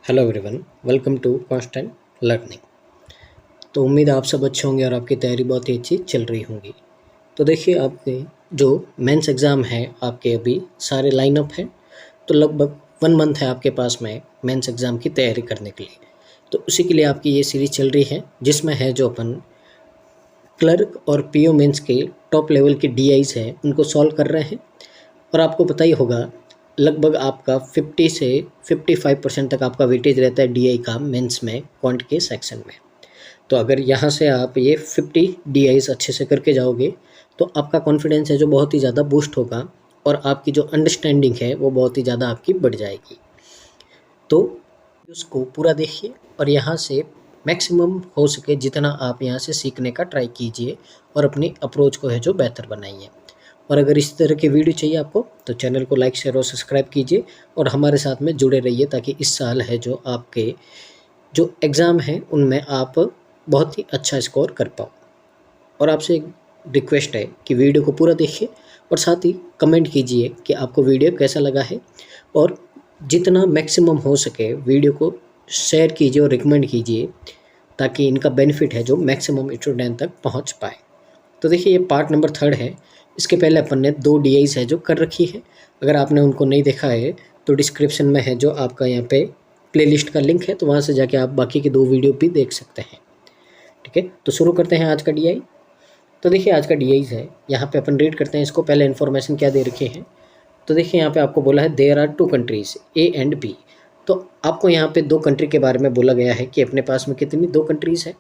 Hello everyone, welcome to constant learning. तो उम्मीद है आप सब अच्छे होंगे और आपकी तैयारी बहुत ही अच्छी चल रही होंगी। तो देखिए, आपके जो मेंस एग्ज़ाम है आपके अभी सारे लाइनअप हैं। तो लगभग 1 मंथ है आपके पास में मेंस एग्ज़ाम की तैयारी करने के लिए। तो उसी के लिए आपकी ये सीरीज़ चल रही है, जिसमें है जो अपन क्लर्क और पीओ मेंस के टॉप लेवल के डीआईज़ हैं उनको सॉल्व कर रहे हैं। और आपको पता ही होगा, लगभग आपका 50 से 55% तक आपका वेटेज रहता है डीआई का मेंस में क्वांट के सेक्शन में। तो अगर यहाँ से आप ये 50 डीआईज अच्छे से करके जाओगे तो आपका कॉन्फिडेंस है जो बहुत ही ज़्यादा बूस्ट होगा और आपकी जो अंडरस्टैंडिंग है वो बहुत ही ज़्यादा आपकी बढ़ जाएगी। तो उसको पूरा देखिए और यहाँ से मैक्सिमम हो सके जितना आप यहाँ से सीखने का ट्राई कीजिए और अपनी अप्रोच को है जो बेहतर बनाइए। और अगर इस तरह के वीडियो चाहिए आपको तो चैनल को लाइक शेयर और सब्सक्राइब कीजिए और हमारे साथ में जुड़े रहिए, ताकि इस साल है जो आपके जो एग्ज़ाम हैं उनमें आप बहुत ही अच्छा स्कोर कर पाओ। और आपसे एक रिक्वेस्ट है कि वीडियो को पूरा देखिए और साथ ही कमेंट कीजिए कि आपको वीडियो कैसा लगा है, और जितना मैक्सिमम हो सके वीडियो को शेयर कीजिए और रिकमेंड कीजिए, ताकि इनका बेनिफिट है जो मैक्सिमम स्टूडेंट तक पहुंच पाए। तो देखिए, ये पार्ट नंबर 3 है। इसके पहले अपन ने 2 डीआईज है जो कर रखी है। अगर आपने उनको नहीं देखा है तो डिस्क्रिप्शन में है जो आपका यहाँ पे प्लेलिस्ट का लिंक है, तो वहाँ से जाके आप बाकी की 2 वीडियो भी देख सकते हैं। ठीक है, तो शुरू करते हैं आज का डीआई। तो देखिए, आज का डीआईज है, यहाँ पे अपन रीड करते हैं इसको। पहले इन्फॉर्मेशन क्या दे रखी है, तो देखिए यहाँ पे आपको बोला है there are 2 countries A and B. तो आपको यहाँ पे 2 कंट्री के बारे में बोला गया है कि अपने पास में कितनी 2 कंट्रीज है।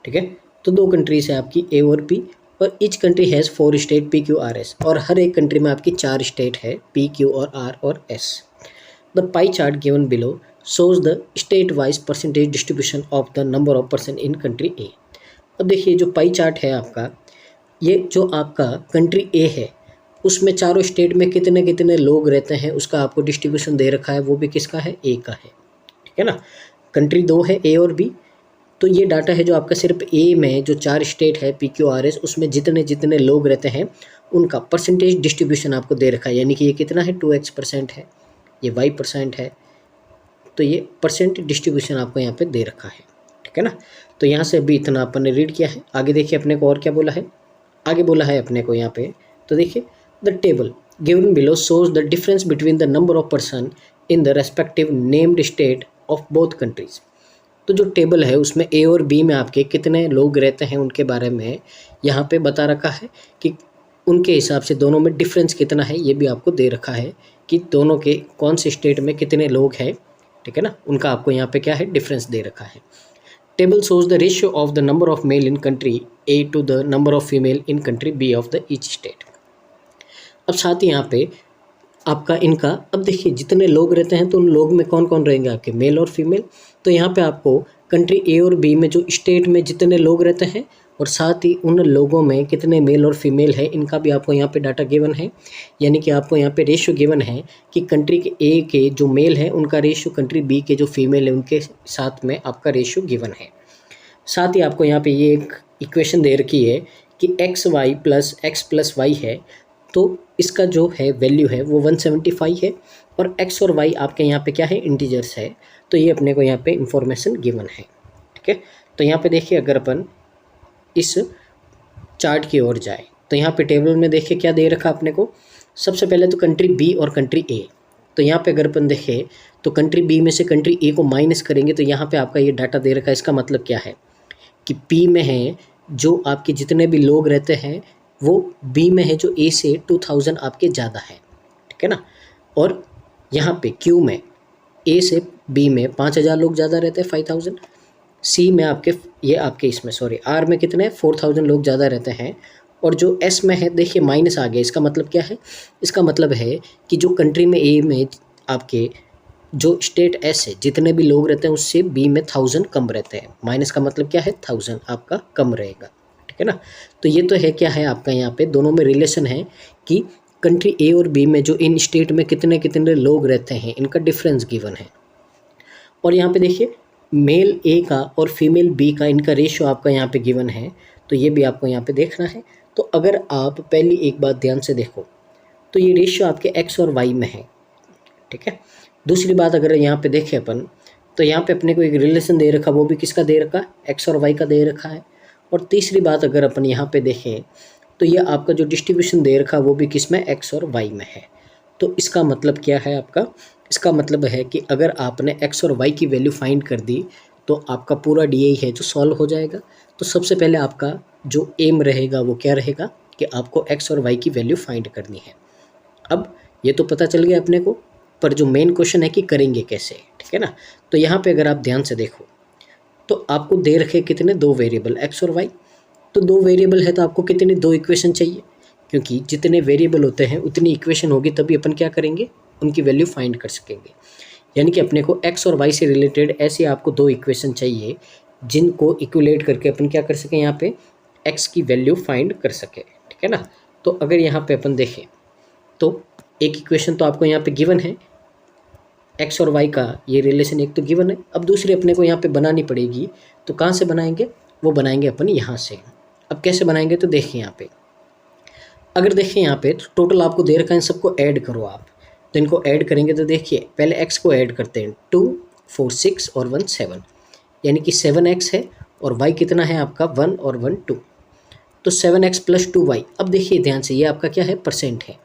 ठीक है, तो 2 कंट्रीज है आपकी ए और बी, और each country has 4 state P Q R S, और हर एक कंट्री में आपकी 4 स्टेट है पी क्यू और आर और S. The pie chart given below shows the state wise percentage distribution of the number of person in country A. अब देखिए, जो पाई चार्ट है आपका, ये जो आपका कंट्री ए है उसमें चारों स्टेट में कितने कितने लोग रहते हैं उसका आपको डिस्ट्रीब्यूशन दे रखा है, वो भी किसका है, ए का है। ठीक है ना, कंट्री 2 है ए और बी। तो ये डाटा है जो आपका सिर्फ ए में जो 4 स्टेट है पी क्यू आर एस, उसमें जितने जितने लोग रहते हैं उनका परसेंटेज डिस्ट्रीब्यूशन आपको दे रखा है। यानी कि ये कितना है, 2x% है, ये y% है, तो ये परसेंट डिस्ट्रीब्यूशन आपको यहाँ पे दे रखा है। ठीक है ना, तो यहाँ से अभी इतना अपन ने रीड किया है। आगे देखिए अपने को और क्या बोला है। आगे बोला है अपने को यहाँ पे, तो देखिए the table given below shows the difference between the number of person in the respective named state of both countries. तो जो टेबल है उसमें ए और बी में आपके कितने लोग रहते हैं उनके बारे में यहाँ पे बता रखा है कि उनके हिसाब से दोनों में डिफरेंस कितना है, ये भी आपको दे रखा है कि दोनों के कौन से स्टेट में कितने लोग हैं। ठीक है ना, उनका आपको यहाँ पे क्या है, डिफरेंस दे रखा है। Table shows the ratio of the number of male in country A to the number of female in country B of the each state. अब साथ ही यहाँ पे आपका इनका, अब देखिए जितने लोग रहते हैं तो उन लोग में कौन कौन रहेंगे आपके, मेल और फीमेल। तो यहाँ पे आपको कंट्री ए और बी में जो स्टेट में जितने लोग रहते हैं और साथ ही उन लोगों में कितने मेल और फीमेल है, इनका भी आपको यहाँ पे डाटा गिवन है। यानी कि आपको यहाँ पे रेशियो गिवन है कि कंट्री के ए के जो मेल है उनका रेशियो कंट्री बी के जो फीमेल है उनके साथ में आपका रेशियो गिवन है। साथ ही आपको यहाँ पे ये एक इक्वेशन दे रखी है कि X Y plus X plus Y है, तो इसका जो है वैल्यू है वो 175 है, और x और y आपके यहाँ पे क्या है, इंटीजर्स है। तो ये अपने को यहाँ पे इंफॉर्मेशन गिवन है। ठीक है, तो यहाँ पे देखिए अगर अपन इस चार्ट की ओर जाए तो यहाँ पे टेबल में देखिए क्या दे रखा अपने को। सबसे पहले तो कंट्री बी और कंट्री ए। तो यहाँ पे अगर अपन देखें तो कंट्री बी में से कंट्री ए को माइनस करेंगे तो यहाँ पे आपका ये डाटा दे रखा है। इसका मतलब क्या है कि पी में है जो आपके जितने भी लोग रहते हैं वो बी में है जो ए से 2000 आपके ज़्यादा है। ठीक है ना, और यहाँ पे क्यू में ए से बी में 5000 लोग ज़्यादा रहते हैं, 5000। सी में आपके ये आपके इसमें सॉरी आर में कितने 4000 लोग ज़्यादा रहते हैं, और जो एस में है देखिए माइनस आ गया। इसका मतलब क्या है, इसका मतलब है कि जो कंट्री में ए में आपके जो स्टेट एस है जितने भी लोग रहते हैं उससे बी में 1000 कम रहते हैं। माइनस का मतलब क्या है, 1000 आपका कम रहेगा। ठीक है ना, तो ये तो है क्या है आपका यहाँ पे दोनों में रिलेशन है कि कंट्री ए और बी में जो इन स्टेट में कितने कितने लोग रहते हैं इनका डिफरेंस गिवन है। और यहाँ पे देखिए मेल ए का और फीमेल बी का इनका रेशियो आपका यहाँ पे गिवन है, तो ये भी आपको यहाँ पे देखना है। तो अगर आप पहली एक बात ध्यान से देखो तो ये रेशियो आपके एक्स और वाई में है। ठीक है। दूसरी बात अगर यहाँ पे देखें अपन, तो यहाँ पे अपने को एक रिलेशन दे रखा, वो भी किसका दे रखा है, एक्स और वाई का दे रखा है। और तीसरी बात अगर अपन यहाँ पे देखें तो ये आपका जो डिस्ट्रीब्यूशन दे रखा वो भी किस में, एक्स और वाई में है। तो इसका मतलब क्या है आपका, इसका मतलब है कि अगर आपने एक्स और वाई की वैल्यू फाइंड कर दी तो आपका पूरा डी है जो सॉल्व हो जाएगा। तो सबसे पहले आपका जो एम रहेगा वो क्या रहेगा कि आपको एक्स और वाई की वैल्यू फाइंड करनी है। अब ये तो पता चल गया अपने को, पर जो मेन क्वेश्चन है कि करेंगे कैसे, ठीक है ना। तो यहाँ पे अगर आप ध्यान से देखो तो आपको दे रखे कितने, दो वेरिएबल एक्स और वाई। तो दो वेरिएबल है तो आपको कितने, दो इक्वेशन चाहिए, क्योंकि जितने वेरिएबल होते हैं उतनी इक्वेशन होगी, तभी अपन क्या करेंगे, उनकी वैल्यू फाइंड कर सकेंगे। यानी कि अपने को एक्स और वाई से रिलेटेड ऐसे आपको दो इक्वेशन चाहिए जिनको इक्वलेट करके अपन क्या कर सकें, यहाँ पे एक्स की वैल्यू फाइंड कर सके, ठीक है ना। तो अगर यहाँ पे अपन देखें तो एक इक्वेशन तो आपको यहाँ पे गिवन है, एक्स और वाई का ये रिलेशन एक तो गिवन है। अब दूसरी अपने को यहाँ पे बनानी पड़ेगी, तो कहाँ से बनाएंगे, वो बनाएंगे अपन यहाँ से। अब कैसे बनाएंगे, तो देखिए यहाँ पे अगर देखें यहाँ पे तो टोटल आपको दे रखा है, इन सबको ऐड करो आप। तो इनको ऐड करेंगे तो देखिए पहले एक्स को ऐड करते हैं, 2 4 6 और 1 7, यानी कि 7x है और y कितना है आपका 1 और 1 2, तो 7x प्लस 2y। अब देखिए ध्यान से, ये आपका क्या है, परसेंट है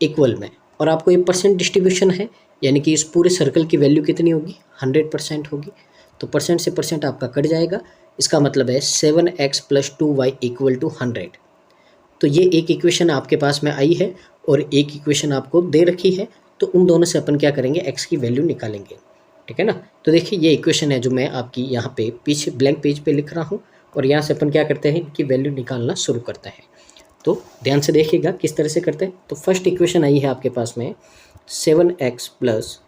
इक्वल में, और आपको ये परसेंट डिस्ट्रीब्यूशन है, यानी कि इस पूरे सर्कल की वैल्यू कितनी होगी, 100% होगी। तो परसेंट से परसेंट आपका कट जाएगा, इसका मतलब है 7x plus 2y equal to 100। तो ये एक इक्वेशन आपके पास में आई है और एक इक्वेशन आपको दे रखी है, तो उन दोनों से अपन क्या करेंगे, x की वैल्यू निकालेंगे, ठीक है ना। तो देखिए ये इक्वेशन है जो मैं आपकी यहाँ पे पीछे ब्लैंक पेज पे लिख रहा हूँ, और यहाँ से अपन क्या करते हैं, इनकी वैल्यू निकालना शुरू करते हैं। तो ध्यान से देखिएगा किस तरह से करते हैं। तो फर्स्ट इक्वेशन आई है आपके पास में 7x plus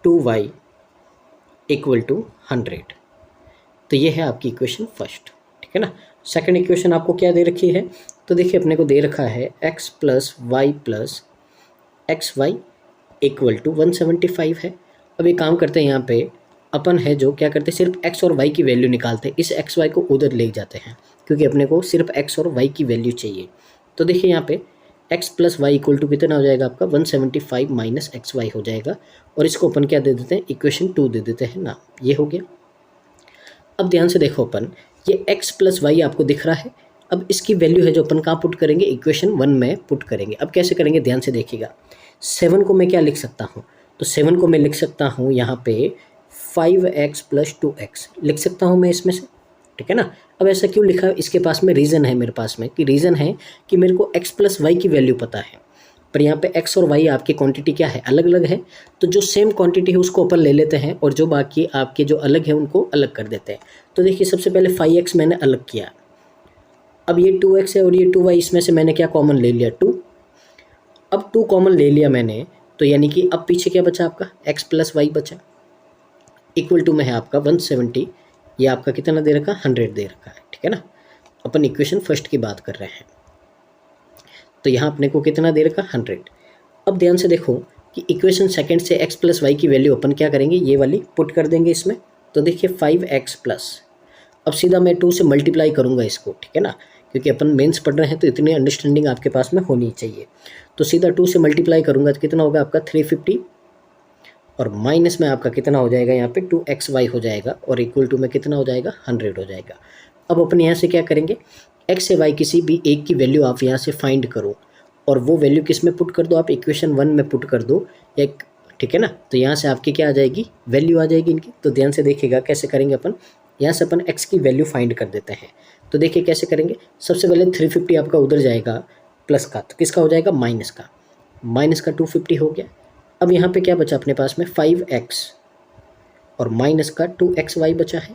2y equal to 100। तो ये है आपकी इक्वेशन फर्स्ट, ठीक है ना। सेकंड इक्वेशन आपको क्या दे रखी है, तो देखिए अपने को दे रखा है x plus Y plus X Y equal to 175 है। अब ये काम करते हैं, यहाँ पे अपन है जो क्या करते हैं, सिर्फ x और y की वैल्यू निकालते हैं, इस x y को उधर ले जाते हैं, क्योंकि अपने को सिर्फ x और y की वैल्यू चाहिए। तो देखिए यहाँ पे x plus Y equal to कितना हो जाएगा आपका 175 माइनस एक्स वाई हो जाएगा, और इसको अपन क्या दे देते हैं, इक्वेशन 2 दे देते हैं ना, ये हो गया। अब ध्यान से देखो अपन, ये x प्लस वाई आपको दिख रहा है, अब इसकी वैल्यू है जो अपन कहाँ पुट करेंगे, इक्वेशन 1 में पुट करेंगे। अब कैसे करेंगे, ध्यान से देखिएगा। 7 को मैं क्या लिख सकता हूँ, तो 7 को मैं लिख सकता हूँ यहाँ पे 5x प्लस 2x लिख सकता हूँ मैं इसमें से, ठीक है ना। अब ऐसा क्यों लिखा, इसके पास में रीज़न है मेरे पास में, कि रीज़न है कि मेरे को x प्लस वाई की वैल्यू पता है, पर यहाँ पे x और y आपकी क्वांटिटी क्या है, अलग अलग है। तो जो सेम क्वांटिटी है उसको अपन ले लेते हैं, और जो बाकी आपके जो अलग है उनको अलग कर देते हैं। तो देखिए सबसे पहले 5x मैंने अलग किया, अब ये 2x है और ये 2y, इसमें से मैंने क्या कॉमन ले लिया, 2। अब 2 कॉमन ले लिया मैंने, तो यानी कि अब पीछे क्या बचा आपका, x प्लस वाई बचा, इक्वल टू में है आपका 170, ये आपका कितना दे रखा, 100 दे रखा है, ठीक है ना। अपन इक्वेशन फर्स्ट की बात कर रहे हैं, तो यहाँ अपने को कितना दे रखा, 100। अब ध्यान से देखो कि इक्वेशन सेकंड से x प्लस वाई की वैल्यू अपन क्या करेंगे, ये वाली पुट कर देंगे इसमें। तो देखिए 5x प्लस, अब सीधा मैं 2 से मल्टीप्लाई करूँगा इसको, ठीक है ना, क्योंकि अपन मेंस पढ़ रहे हैं तो इतनी अंडरस्टैंडिंग आपके पास में होनी चाहिए। तो सीधा 2 से मल्टीप्लाई करूँगा तो कितना होगा आपका 350, और माइनस में आपका कितना हो जाएगा यहाँ पे 2xy हो जाएगा, और इक्वल टू में कितना हो जाएगा 100 हो जाएगा। अब अपन यहाँ से क्या करेंगे, x से y किसी भी एक की वैल्यू आप यहाँ से फाइंड करो, और वो वैल्यू किस में पुट कर दो, आप इक्वेशन 1 में पुट कर दो, एक, ठीक है ना। तो यहाँ से आपकी क्या आ जाएगी, वैल्यू आ जाएगी इनकी। तो ध्यान से देखिएगा कैसे करेंगे अपन, यहाँ से अपन x की वैल्यू फाइंड कर देते हैं। तो देखिए कैसे करेंगे, सबसे पहले 350 आपका उधर जाएगा प्लस का, तो किसका हो जाएगा, माइनस का, माइनस का 250 हो गया। अब यहाँ पे क्या बचा अपने पास में 5x और माइनस का 2xy बचा है।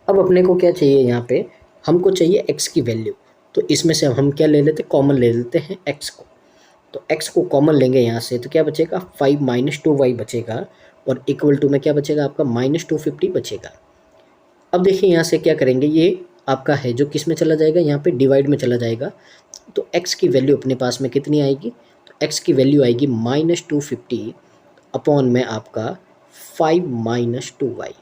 अब अपने को क्या चाहिए, यहाँ पे हमको चाहिए x की वैल्यू, तो इसमें से हम क्या ले लेते, कॉमन ले लेते हैं x को। तो x को कॉमन लेंगे यहाँ से, तो क्या बचेगा 5 माइनस 2y बचेगा, और इक्वल टू में क्या बचेगा आपका माइनस 250 बचेगा। अब देखिए यहाँ से क्या करेंगे, ये आपका है जो किस में चला जाएगा, यहाँ पे डिवाइड में चला जाएगा। तो x की वैल्यू अपने पास में कितनी आएगी, तो x की वैल्यू आएगी माइनस 250 अपॉन में आपका 5 माइनस 2y।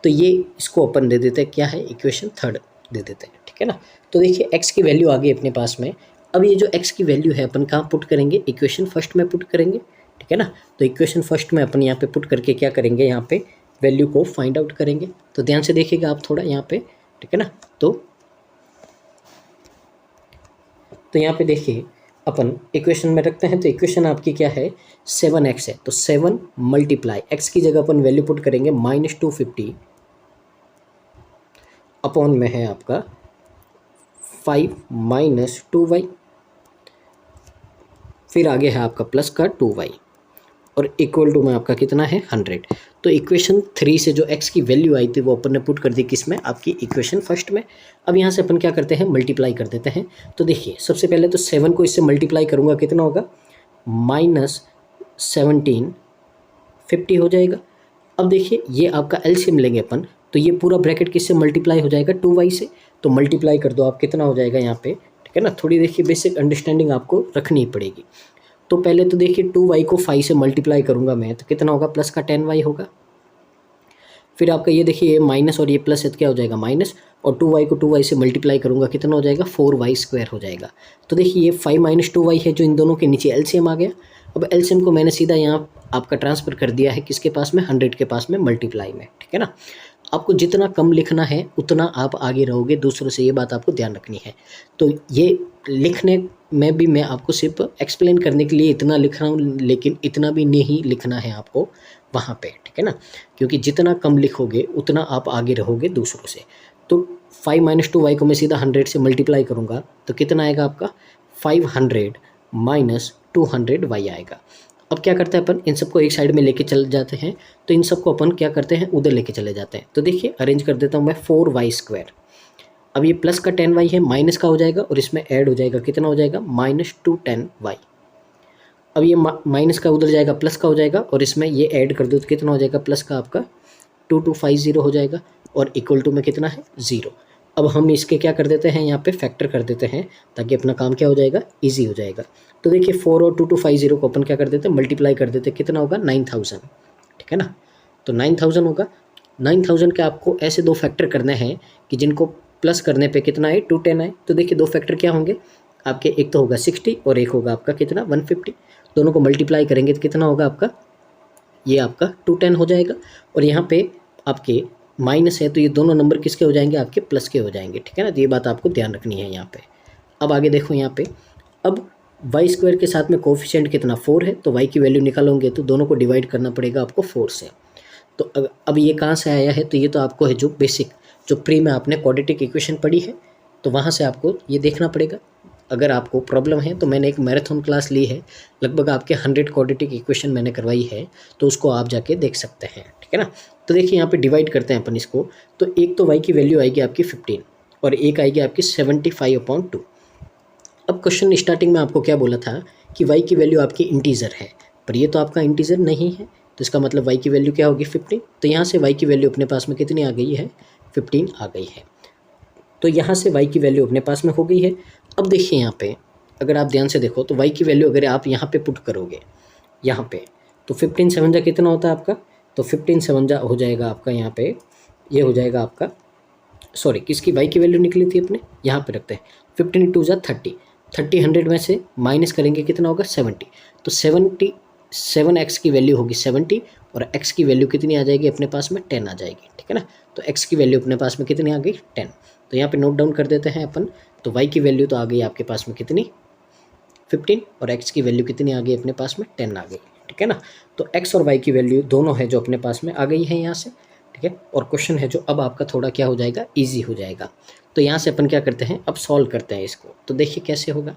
तो ये इसको अपन दे देते हैं क्या है, इक्वेशन थर्ड दे देते हैं, ठीक है ना। तो देखिए x की वैल्यू आ गई अपने पास में अब ये जो x की वैल्यू है अपन कहाँ पुट करेंगे, इक्वेशन फर्स्ट में पुट करेंगे, ठीक है ना। तो इक्वेशन फर्स्ट में अपन यहाँ पे पुट करके क्या करेंगे, यहाँ पे वैल्यू को फाइंड आउट करेंगे। तो ध्यान से देखिएगा आप थोड़ा यहाँ पे, ठीक है ना। तो यहाँ पे देखिए अपन इक्वेशन में रखते हैं, तो इक्वेशन आपकी क्या है, 7x है, तो 7 मल्टीप्लाई x की जगह अपन वैल्यू पुट करेंगे -250 अपॉन में है आपका 5 - 2y, फिर आगे है आपका प्लस का 2y और इक्वल टू में आपका कितना है 100। तो इक्वेशन 3 से जो x की वैल्यू आई थी वो अपन ने पुट कर दी किस में, आपकी इक्वेशन फर्स्ट में। अब यहाँ से अपन क्या करते हैं, मल्टीप्लाई कर देते हैं। तो देखिए सबसे पहले तो 7 को इससे मल्टीप्लाई करूँगा, कितना होगा -1750 हो जाएगा। अब देखिए ये आपका एलसीएम लेंगे अपन, तो ये पूरा ब्रैकेट किससे मल्टीप्लाई हो जाएगा, 2y से। तो मल्टीप्लाई कर दो आप, कितना हो जाएगा यहाँ पे, ठीक है ना। थोड़ी देखिए बेसिक अंडरस्टैंडिंग आपको रखनी ही पड़ेगी। तो पहले तो देखिए 2y को 5 से मल्टीप्लाई करूँगा मैं, तो कितना होगा, प्लस का 10y होगा। फिर आपका ये देखिए ये माइनस और ये प्लस है तो क्या हो जाएगा माइनस, और 2y को 2y से मल्टीप्लाई करूँगा, कितना हो जाएगा 4y² हो जाएगा। तो देखिए ये 5 - 2y है जो इन दोनों के नीचे एलसीएम आ गया। अब एलसीएम को मैंने सीधा यहाँ आपका ट्रांसफ़र कर दिया है किसके पास में, 100 के पास में, मल्टीप्लाई में, ठीक है ना। आपको जितना कम लिखना है उतना आप आगे रहोगे दूसरों से, ये बात आपको ध्यान रखनी है। तो ये लिखने में भी मैं आपको सिर्फ एक्सप्लेन करने के लिए इतना लिख रहा हूँ, लेकिन इतना भी नहीं लिखना है आपको वहाँ पे, ठीक है ना। क्योंकि जितना कम लिखोगे उतना आप आगे रहोगे दूसरों से। तो 5 - 2y को मैं सीधा 100 से मल्टीप्लाई करूँगा, तो कितना आएगा आपका 500 - 200y आएगा। अब क्या करते हैं अपन, इन सबको एक साइड में लेके चल जाते हैं। तो इन सबको अपन क्या करते हैं, उधर लेके चले जाते हैं। तो देखिए अरेंज कर देता हूँ मैं 4y²। अब ये प्लस का 10y है, माइनस का हो जाएगा और इसमें ऐड हो जाएगा, कितना हो जाएगा -210y। अब ये माइनस का उधर जाएगा, प्लस का हो जाएगा, और इसमें ये ऐड कर दो तो कितना हो जाएगा, प्लस का आपका 2250 हो जाएगा, और इक्वल टू में कितना है 0। अब हम इसके क्या कर देते हैं, यहाँ पे फैक्टर कर देते हैं, ताकि अपना काम क्या हो जाएगा, ईजी हो जाएगा। तो देखिए 4 और 2250 को अपन क्या कर देते हैं, मल्टीप्लाई कर देते हैं, कितना होगा 9000, ठीक है ना। तो 9000 होगा। 9000 के आपको ऐसे दो फैक्टर करने हैं कि जिनको प्लस करने पे कितना आए, 210 आए। तो देखिए दो फैक्टर क्या होंगे आपके, एक तो होगा 60 और एक होगा आपका कितना 150। दोनों को मल्टीप्लाई करेंगे तो कितना होगा आपका, ये आपका 210 हो जाएगा। और यहाँ पे आपके माइनस है तो ये दोनों नंबर किसके हो जाएंगे, आपके प्लस के हो जाएंगे, ठीक है ना। तो ये बात आपको ध्यान रखनी है यहाँ पे। अब आगे देखो यहाँ पे, अब y² के साथ में कोफिशिएंट कितना 4 है, तो y की वैल्यू निकालोगे तो दोनों को डिवाइड करना पड़ेगा आपको 4 से। तो अब ये कहाँ से आया है, तो ये तो आपको है जो बेसिक, जो प्री में आपने क्वाड्रेटिक इक्वेशन पढ़ी है, तो वहाँ से आपको ये देखना पड़ेगा। अगर आपको प्रॉब्लम है तो मैंने एक मैराथन क्लास ली है, लगभग आपके 100 क्वाड्रेटिक इक्वेशन मैंने करवाई है, तो उसको आप जाके देख सकते हैं, ठीक है ना। तो देखिए यहाँ पे डिवाइड करते हैं अपन इसको। तो एक तो y की वैल्यू आएगी आपकी 15 और एक आएगी आपकी 75/2। अब क्वेश्चन स्टार्टिंग में आपको क्या बोला था कि y की वैल्यू आपकी इंटीजर है, पर ये तो आपका इंटीजर नहीं है, तो इसका मतलब y की वैल्यू क्या होगी 15। तो यहाँ से y की वैल्यू अपने पास में कितनी आ गई है, 15 आ गई है। तो यहाँ से y की वैल्यू अपने पास में हो गई है। अब देखिए यहाँ पे अगर आप ध्यान से देखो तो y की वैल्यू अगर आप यहाँ पे पुट करोगे यहाँ पे, तो 15 7 कितना होता है आपका, तो 15 7 हो जाएगा आपका यहाँ पे, ये हो जाएगा आपका, सॉरी किसकी y की वैल्यू निकली थी अपने, यहाँ पे रखते हैं 15 2 30, 100 में से माइनस करेंगे कितना होगा 70। तो 7x की वैल्यू होगी 70 और x की वैल्यू कितनी आ जाएगी अपने पास में 10 आ जाएगी, ठीक है ना। तो x की वैल्यू अपने पास में कितनी आ गई 10। तो यहाँ पे नोट डाउन कर देते हैं अपन। तो y की वैल्यू तो आ गई आपके पास में कितनी 15 और x की वैल्यू कितनी आ गई अपने पास में 10 आ गई, ठीक है ना। तो x और y की वैल्यू दोनों है जो अपने पास में आ गई है यहाँ से, ठीक है। और क्वेश्चन है जो अब आपका थोड़ा क्या हो जाएगा, ईजी हो जाएगा। तो यहाँ से अपन क्या करते हैं, अब सॉल्व करते हैं इसको। तो देखिए कैसे होगा।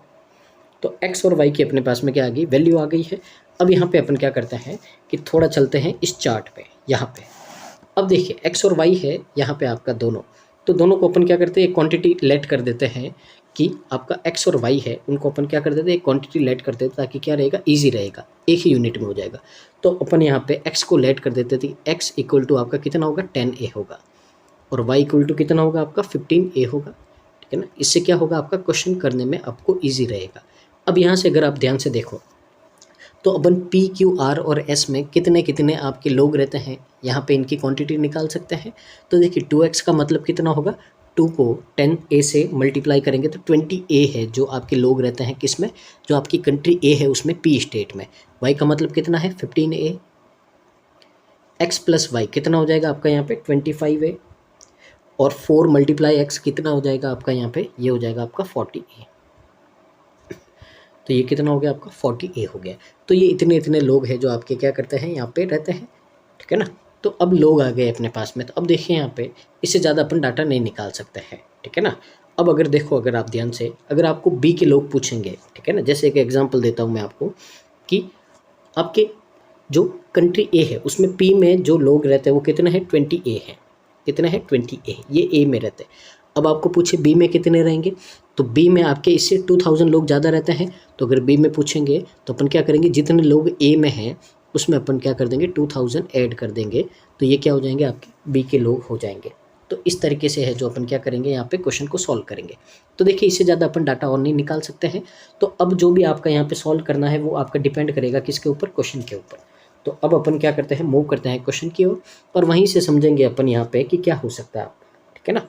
तो x और y की अपने पास में क्या आ गई, वैल्यू आ गई है। अब यहाँ पे अपन क्या करते हैं कि थोड़ा चलते हैं इस चार्ट पे, यहाँ पे। अब देखिए x और y है यहाँ पे आपका दोनों, तो दोनों को अपन क्या करते हैं एक क्वांटिटी लेट कर देते हैं कि आपका x और y है उनको अपन क्या कर देते हैं एक क्वांटिटी लेट कर देते हैं, ताकि क्या रहेगा, ईजी रहेगा, एक ही यूनिट में हो जाएगा। तो अपन यहाँ पे x को लेट कर देते थे, x इक्वल टू आपका कितना होगा 10a होगा और y इक्वल टू कितना होगा आपका 15a होगा, ठीक है ना। इससे क्या होगा आपका क्वेश्चन करने में आपको ईजी रहेगा। अब यहाँ से अगर आप ध्यान से देखो तो अपन P Q R और S में कितने कितने आपके लोग रहते हैं, यहाँ पे इनकी क्वांटिटी निकाल सकते हैं। तो देखिए 2x का मतलब कितना होगा 2 को 10A से मल्टीप्लाई करेंगे तो 20A है जो आपके लोग रहते हैं किस में, जो आपकी कंट्री A है उसमें P स्टेट में। y का मतलब कितना है 15A, x प्लस वाई कितना हो जाएगा आपका यहाँ पे 25A, और 4 मल्टीप्लाई x कितना हो जाएगा आपका यहाँ पे, ये हो जाएगा आपका 40A। तो ये कितना हो गया आपका 40A हो गया। तो ये इतने इतने लोग हैं जो आपके क्या करते हैं यहाँ पे रहते हैं, ठीक है ना। तो अब लोग आ गए अपने पास में, तो अब देखिए यहाँ पे इससे ज़्यादा अपन डाटा नहीं निकाल सकते हैं, ठीक है ना। अब अगर देखो, अगर आप ध्यान से, अगर आपको बी के लोग पूछेंगे, ठीक है ना, जैसे एक एग्जांपल देता हूँ मैं आपको कि आपके जो कंट्री ए है उसमें पी में जो लोग रहते हैं वो कितने हैं 20A है, कितने हैं 20A, ये ए में रहते हैं। अब आपको पूछे बी में कितने रहेंगे, तो बी में आपके इससे 2000 लोग ज़्यादा रहते हैं। तो अगर बी में पूछेंगे तो अपन क्या करेंगे, जितने लोग ए में हैं उसमें अपन क्या कर देंगे 2000 ऐड कर देंगे, तो ये क्या हो जाएंगे आपके बी के लोग हो जाएंगे। तो इस तरीके से है जो अपन क्या करेंगे यहाँ पे क्वेश्चन को सॉल्व करेंगे। तो देखिए इससे ज़्यादा अपन डाटा और नहीं निकाल सकते हैं। तो अब जो भी आपका यहाँ पे सॉल्व करना है वो आपका डिपेंड करेगा किसके ऊपर, क्वेश्चन के ऊपर। तो अब अपन क्या करते हैं, मूव करते हैं क्वेश्चन की ओर, और वहीं से समझेंगे अपन यहाँ पे कि क्या हो सकता है, ठीक है ना।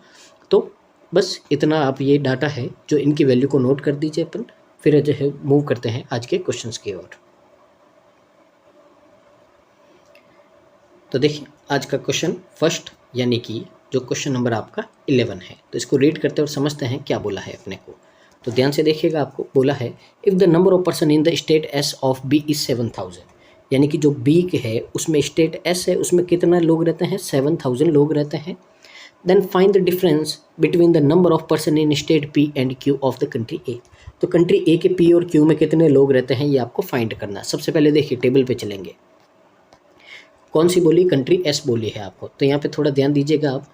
तो बस इतना आप ये डाटा है जो इनकी वैल्यू को नोट कर दीजिए अपन, फिर जो है मूव करते हैं आज के क्वेश्चंस की ओर। तो देखिए आज का क्वेश्चन फर्स्ट यानी कि जो क्वेश्चन नंबर आपका 11 है, तो इसको रीड करते और समझते हैं क्या बोला है अपने को। तो ध्यान से देखिएगा, आपको बोला है if the number of person in the state S of B is 7000, यानी कि जो बी है उसमें स्टेट एस है उसमें कितना लोग रहते हैं 7000 लोग रहते हैं। Then find the difference between the number of person in state P and Q of the country A. तो कंट्री ए के पी और क्यू में कितने लोग रहते हैं ये आपको फाइंड करना है। सबसे पहले देखिए टेबल पे चलेंगे, कौन सी बोली, कंट्री एस बोली है आपको। तो यहाँ पे थोड़ा ध्यान दीजिएगा आप,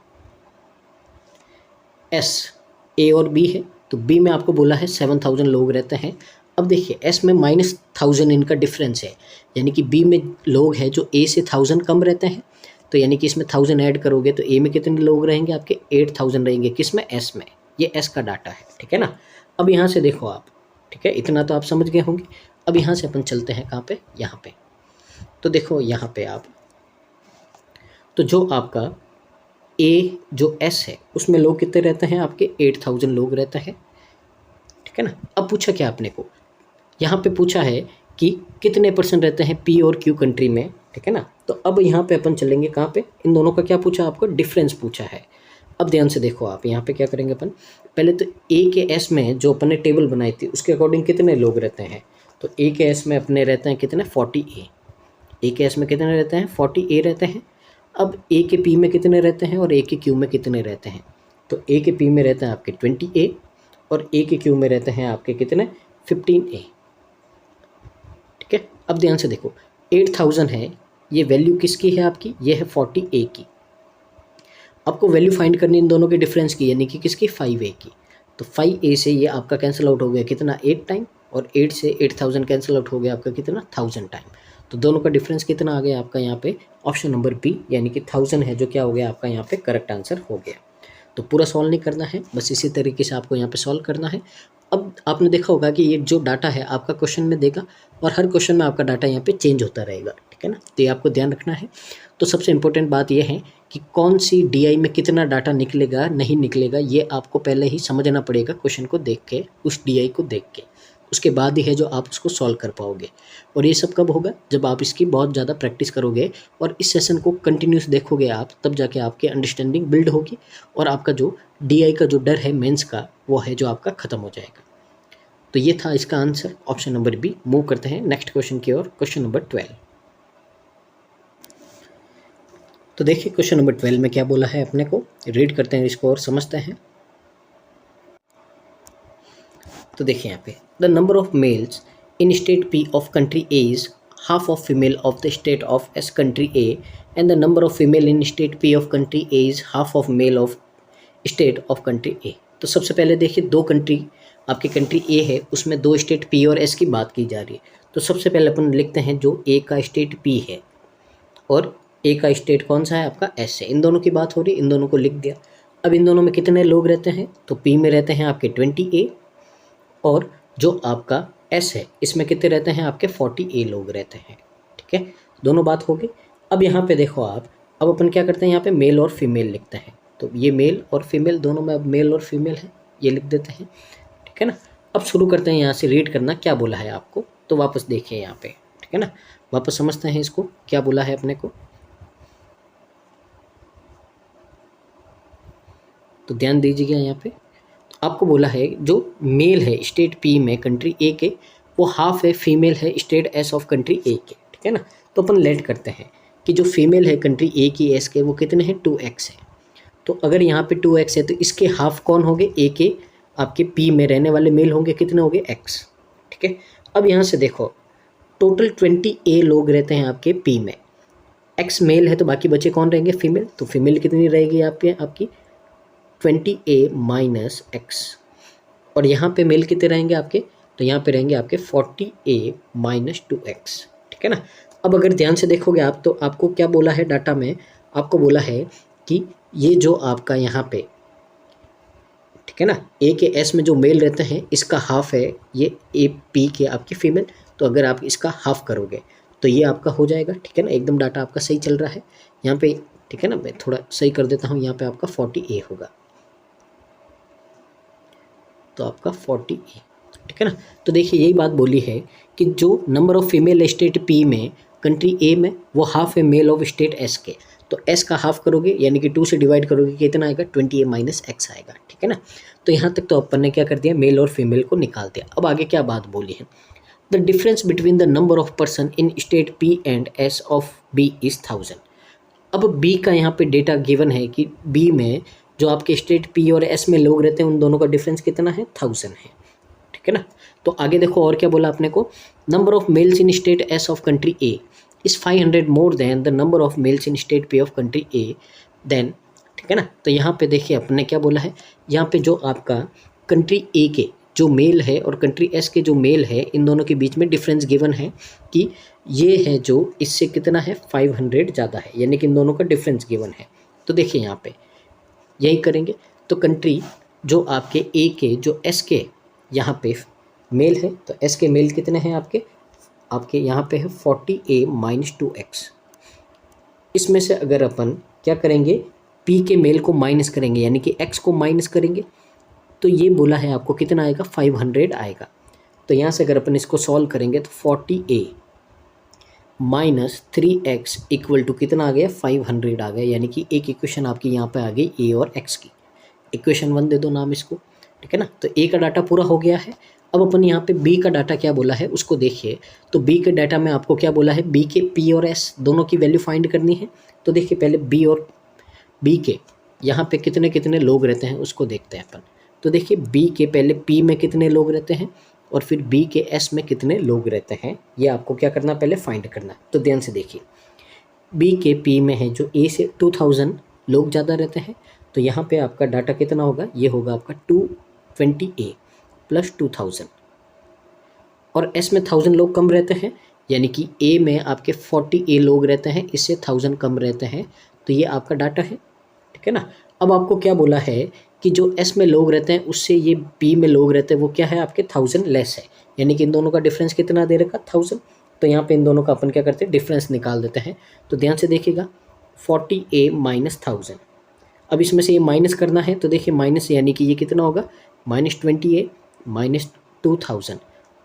एस ए और बी है, तो बी में आपको बोला है 7000 लोग रहते हैं। अब देखिए एस में -1000 इनका डिफरेंस है, यानी कि बी में लोग हैं जो ए से 1000 कम रहते हैं। तो यानी कि इसमें 1000 ऐड करोगे तो ए में कितने लोग रहेंगे आपके 8000 रहेंगे, किस में, एस में। ये एस का डाटा है, ठीक है ना। अब यहाँ से देखो आप, ठीक है, इतना तो आप समझ गए होंगे। अब यहाँ से अपन चलते हैं कहाँ पे, यहाँ पे। तो देखो यहाँ पे आप, तो जो आपका ए जो एस है उसमें लोग कितने रहते हैं आपके 8000 लोग रहते हैं, ठीक है ना। अब पूछा क्या आपने को, यहाँ पे पूछा है कि कितने % रहते हैं पी और क्यू कंट्री में, ठीक है ना। तो अब यहाँ पे अपन चलेंगे कहाँ पे, इन दोनों का क्या पूछा आपको, डिफरेंस पूछा है। अब ध्यान से देखो आप, यहाँ पे क्या करेंगे अपन, पहले तो ए के एस में जो अपन ने टेबल बनाई थी उसके अकॉर्डिंग कितने लोग रहते हैं। तो ए के एस में अपने रहते हैं कितने 40A, ए के एस में कितने रहते हैं 40A रहते हैं। अब ए के पी में कितने रहते हैं और ए के क्यू में कितने रहते हैं। तो ए के पी में रहते हैं आपके 20A और ए के क्यू में रहते हैं आपके कितने 15A, ठीक है। अब ध्यान से देखो 8000 है, ये वैल्यू किसकी है आपकी, ये है 40A की। आपको वैल्यू फाइंड करनी इन दोनों के डिफरेंस की, यानी कि किसकी 5A की। तो 5A से ये आपका कैंसिल आउट हो गया कितना 8 टाइम, और 8 से 8000 कैंसिल आउट हो गया आपका कितना 1000 टाइम। तो दोनों का डिफरेंस कितना आ गया आपका यहाँ पे, ऑप्शन नंबर बी यानी कि 1000 है जो क्या हो गया आपका यहाँ पे करेक्ट आंसर हो गया। तो पूरा सॉल्व नहीं करना है, बस इसी तरीके से आपको यहाँ पे सॉल्व करना है। अब आपने देखा होगा कि ये जो डाटा है आपका क्वेश्चन में देगा, और हर क्वेश्चन में आपका डाटा यहाँ पे चेंज होता रहेगा, ठीक है ना। तो ये आपको ध्यान रखना है। तो सबसे इंपॉर्टेंट बात यह है कि कौन सी DI में कितना डाटा निकलेगा नहीं निकलेगा, ये आपको पहले ही समझना पड़ेगा क्वेश्चन को देख के, उस DI को देख के। उसके बाद ही है जो आप उसको सॉल्व कर पाओगे। और ये सब कब होगा, जब आप इसकी बहुत ज़्यादा प्रैक्टिस करोगे और इस सेशन को कंटिन्यूस देखोगे आप, तब जाके आपकी अंडरस्टैंडिंग बिल्ड होगी और आपका जो DI का जो डर है मेंस का, वो है जो आपका ख़त्म हो जाएगा। तो ये था इसका answer, option number B. Move करते हैं नेक्स्ट क्वेश्चन की ओर, क्वेश्चन नंबर 12। तो देखिए क्वेश्चन नंबर 12 में क्या बोला है अपने को, रीड करते हैं इसको और समझते हैं। तो देखिए यहाँ पे, the number of males in state P of country A is half of female of the state of S country A, and the number of female in state P of country A is half of male of state of country A. तो सबसे पहले देखिए, दो country आपकी country ए है उसमें दो state P और एस की बात की जा रही है। तो सबसे पहले अपन लिखते हैं जो ए का स्टेट पी है और ए का स्टेट कौन सा है आपका एस है, इन दोनों की बात हो रही है, इन दोनों को लिख दिया। अब इन दोनों में कितने लोग रहते हैं, तो पी में रहते हैं आपके 20A, और जो आपका एस है इसमें कितने रहते हैं आपके 40A लोग रहते हैं, ठीक है। दोनों बात हो गई। अब यहाँ पे देखो आप, अब अपन क्या करते हैं, यहाँ पे मेल और फीमेल लिखते हैं। तो ये मेल और फीमेल दोनों में अब मेल और फीमेल है, ये लिख देते हैं, ठीक है ना। अब शुरू करते हैं यहाँ से रीड करना क्या बोला है आपको। तो वापस देखिए यहाँ पे, ठीक है ना, वापस समझते हैं इसको क्या बोला है अपने को। तो ध्यान दीजिएगा यहाँ पे आपको बोला है जो मेल है स्टेट पी में कंट्री ए के वो हाफ है, फीमेल है स्टेट एस ऑफ कंट्री ए के, ठीक है ना। तो अपन लेट करते हैं कि जो फीमेल है कंट्री ए की एस के वो कितने हैं 2x है। तो अगर यहाँ पे 2x है तो इसके हाफ कौन होंगे, ए के आपके पी में रहने वाले मेल होंगे, कितने होंगे x, ठीक है। अब यहाँ से देखो टोटल 20 ए लोग रहते हैं आपके पी में, x मेल है तो बाकी बचे कौन रहेंगे, फीमेल। तो फीमेल कितनी रहेगी आपकी 20a माइनस एक्स, और यहाँ पे मेल कितने रहेंगे आपके, तो यहाँ पे रहेंगे आपके 40a माइनस 2x, ठीक है ना। अब अगर ध्यान से देखोगे आप तो आपको क्या बोला है डाटा में, आपको बोला है कि ये जो आपका यहाँ पे, ठीक है ना, ए के एस में जो मेल रहते हैं इसका हाफ है ये ए पी के आपकी फीमेल। तो अगर आप इसका हाफ करोगे तो ये आपका हो जाएगा, ठीक है ना, एकदम डाटा आपका सही चल रहा है यहाँ पे, ठीक है ना। मैं थोड़ा सही कर देता हूँ, यहाँ पे आपका 40a होगा, तो आपका 40a, ठीक है ना। तो देखिए यही बात बोली है कि जो number of female state P में कंट्री ए में वो हाफ है मेल ऑफ स्टेट एस के, तो एस का हाफ करोगे यानी कि 2 से डिवाइड करोगे कितना आएगा 20a माइनस एक्स आएगा, ठीक है ना। तो यहाँ तक तो अपन ने क्या कर दिया, मेल और फीमेल को निकाल दिया। अब आगे क्या बात बोली है, the difference between the number of person in state P and S of B is 1000। अब बी का यहाँ पे डेटा गिवन है कि बी में जो आपके स्टेट पी और एस में लोग रहते हैं उन दोनों का डिफरेंस कितना है 1000 है, ठीक है ना। तो आगे देखो और क्या बोला आपने को, number of males in state S of country A is 500 more than the number of males in state P of country A then, ठीक है ना। तो यहाँ पे देखिए अपने क्या बोला है, यहाँ पे जो आपका कंट्री ए के जो मेल है और कंट्री एस के जो मेल है इन दोनों के बीच में डिफरेंस गिवन है कि ये है जो इससे कितना है 500 ज़्यादा है, यानी कि इन दोनों का डिफरेंस गिवन है। तो देखिए यहाँ पे यही करेंगे, तो कंट्री जो आपके ए के जो एस के यहाँ पे मेल है, तो एस के मेल कितने हैं आपके यहाँ पे है 40a माइनस 2x। इसमें से अगर अपन क्या करेंगे, पी के मेल को माइनस करेंगे यानी कि x को माइनस करेंगे, तो ये बोला है आपको कितना आएगा 500 आएगा। तो यहाँ से अगर अपन इसको सॉल्व करेंगे तो 40a minus 3x equal to कितना आ गया 500 आ गया, यानी कि एक इक्वेशन आपकी यहाँ पे आ गई a और x की। इक्वेशन 1 दे दो नाम इसको, ठीक है ना। तो a का डाटा पूरा हो गया है। अब अपन यहाँ पे b का डाटा क्या बोला है उसको देखिए। तो b के डाटा में आपको क्या बोला है, b के p और s दोनों की वैल्यू फाइंड करनी है। तो देखिए पहले b और b के यहाँ पे कितने कितने लोग रहते हैं उसको देखते हैं अपन। तो देखिए b के पहले p में कितने लोग रहते हैं और फिर b के s में कितने लोग रहते हैं, ये आपको क्या करना पहले फाइंड करना। तो ध्यान से देखिए b के p में है जो a से 2000 लोग ज़्यादा रहते हैं, तो यहाँ पे आपका डाटा कितना होगा, ये होगा आपका 220a प्लस 2000, और s में 1000 लोग कम रहते हैं यानी कि a में आपके 40a लोग रहते हैं, इससे 1000 कम रहते हैं, तो ये आपका डाटा है, ठीक है ना। अब आपको क्या बोला है कि जो s में लोग रहते हैं उससे ये b में लोग रहते हैं वो क्या है आपके 1000 लेस है, यानी कि इन दोनों का डिफरेंस कितना दे रखा 1000। तो यहाँ पे इन दोनों का अपन क्या करते हैं डिफरेंस निकाल देते हैं। तो ध्यान से देखिएगा 40a माइनस 1000, अब इसमें से ये माइनस करना है, तो देखिए माइनस यानी कि ये कितना होगा -20a माइनस 2000,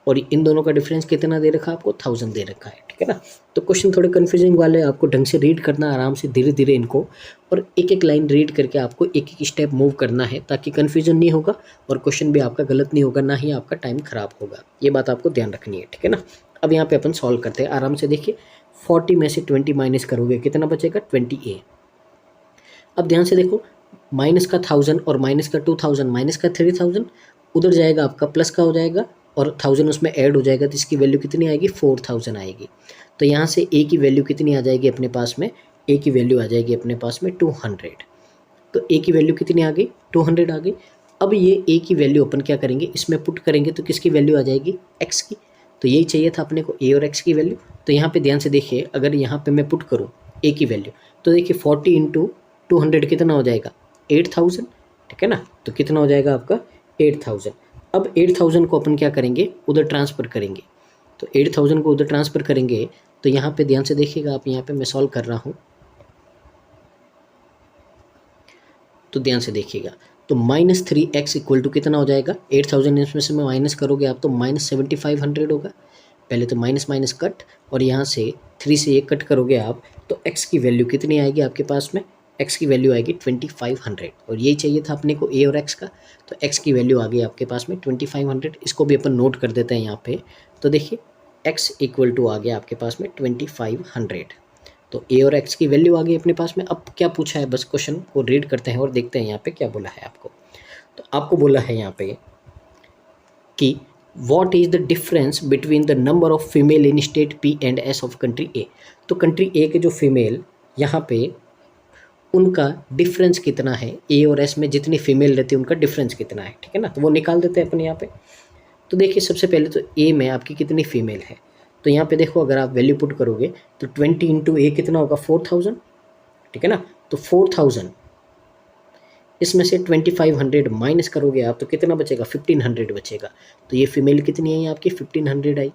और इन दोनों का डिफरेंस कितना दे रखा है आपको 1000 दे रखा है, ठीक है ना। तो क्वेश्चन थोड़े कन्फ्यूजिंग वाले, आपको ढंग से रीड करना आराम से धीरे धीरे इनको, और एक एक लाइन रीड करके आपको एक एक स्टेप मूव करना है ताकि कन्फ्यूजन नहीं होगा और क्वेश्चन भी आपका गलत नहीं होगा, ना ही आपका टाइम खराब होगा। ये बात आपको ध्यान रखनी है, ठीक है ना। अब यहाँ पे अपन सॉल्व करते हैं आराम से। देखिए 40 में से 20 माइनस करोगे कितना बचेगा 20a। अब ध्यान से देखो माइनस का 1000 और माइनस का 2000 माइनस का 3000 उधर जाएगा आपका प्लस का हो जाएगा और 1000 उसमें ऐड हो जाएगा, तो इसकी वैल्यू कितनी आएगी 4000 आएगी। तो यहाँ से a की वैल्यू कितनी आ जाएगी अपने पास में, a की वैल्यू आ जाएगी अपने पास में 200। तो a की वैल्यू कितनी आ गई 200 आ गई। अब ये a की वैल्यू अपन क्या करेंगे इसमें पुट करेंगे, तो किसकी वैल्यू आ जाएगी x की। तो यही चाहिए था अपने को a और x की वैल्यू। तो यहाँ पे ध्यान से देखिए अगर यहाँ पे मैं पुट करूँ a की वैल्यू, तो देखिए 40 इंटू 200 कितना हो जाएगा 8000, ठीक है ना। तो कितना हो जाएगा आपका 8000। अब 8000 को अपन क्या करेंगे उधर ट्रांसफ़र करेंगे, तो 8000 को उधर ट्रांसफ़र करेंगे। तो यहाँ पे ध्यान से देखिएगा आप, यहाँ पे मैं सॉल्व कर रहा हूँ। तो ध्यान से देखिएगा, तो -3x इक्वल टू कितना हो जाएगा, 8000 इसमें से माइनस करोगे आप तो -7500 होगा। पहले तो माइनस माइनस कट, और यहाँ से 3 से ये कट करोगे आप तो x की वैल्यू कितनी आएगी आपके पास में, x की वैल्यू आएगी 2500, और यही चाहिए था अपने को a और x का, तो x की वैल्यू आ गई आपके पास में 2500। इसको भी अपन नोट कर देते हैं यहाँ पे, तो देखिए x इक्वल टू आ गया आपके पास में 2500, तो a और x की वैल्यू आ गई अपने पास में। अब क्या पूछा है, बस क्वेश्चन को रीड करते हैं और देखते हैं यहाँ पे क्या बोला है आपको। तो आपको बोला है यहाँ पे कि what is the difference between the number of female in state P and S of country A। तो कंट्री A के जो फीमेल यहाँ पे उनका डिफरेंस कितना है, A और S में जितनी फीमेल रहती है उनका डिफरेंस कितना है, ठीक है ना, तो वो निकाल देते हैं अपन यहाँ पे। तो देखिए सबसे पहले तो A में आपकी कितनी फीमेल है, तो यहाँ पे देखो अगर आप वैल्यू पुट करोगे तो 20 इंटू A कितना होगा 4000, ठीक है ना, तो 4000 इसमें से 2500 माइनस करोगे आप तो कितना बचेगा 1500 बचेगा। तो ये फीमेल कितनी है आपकी 1500 आई।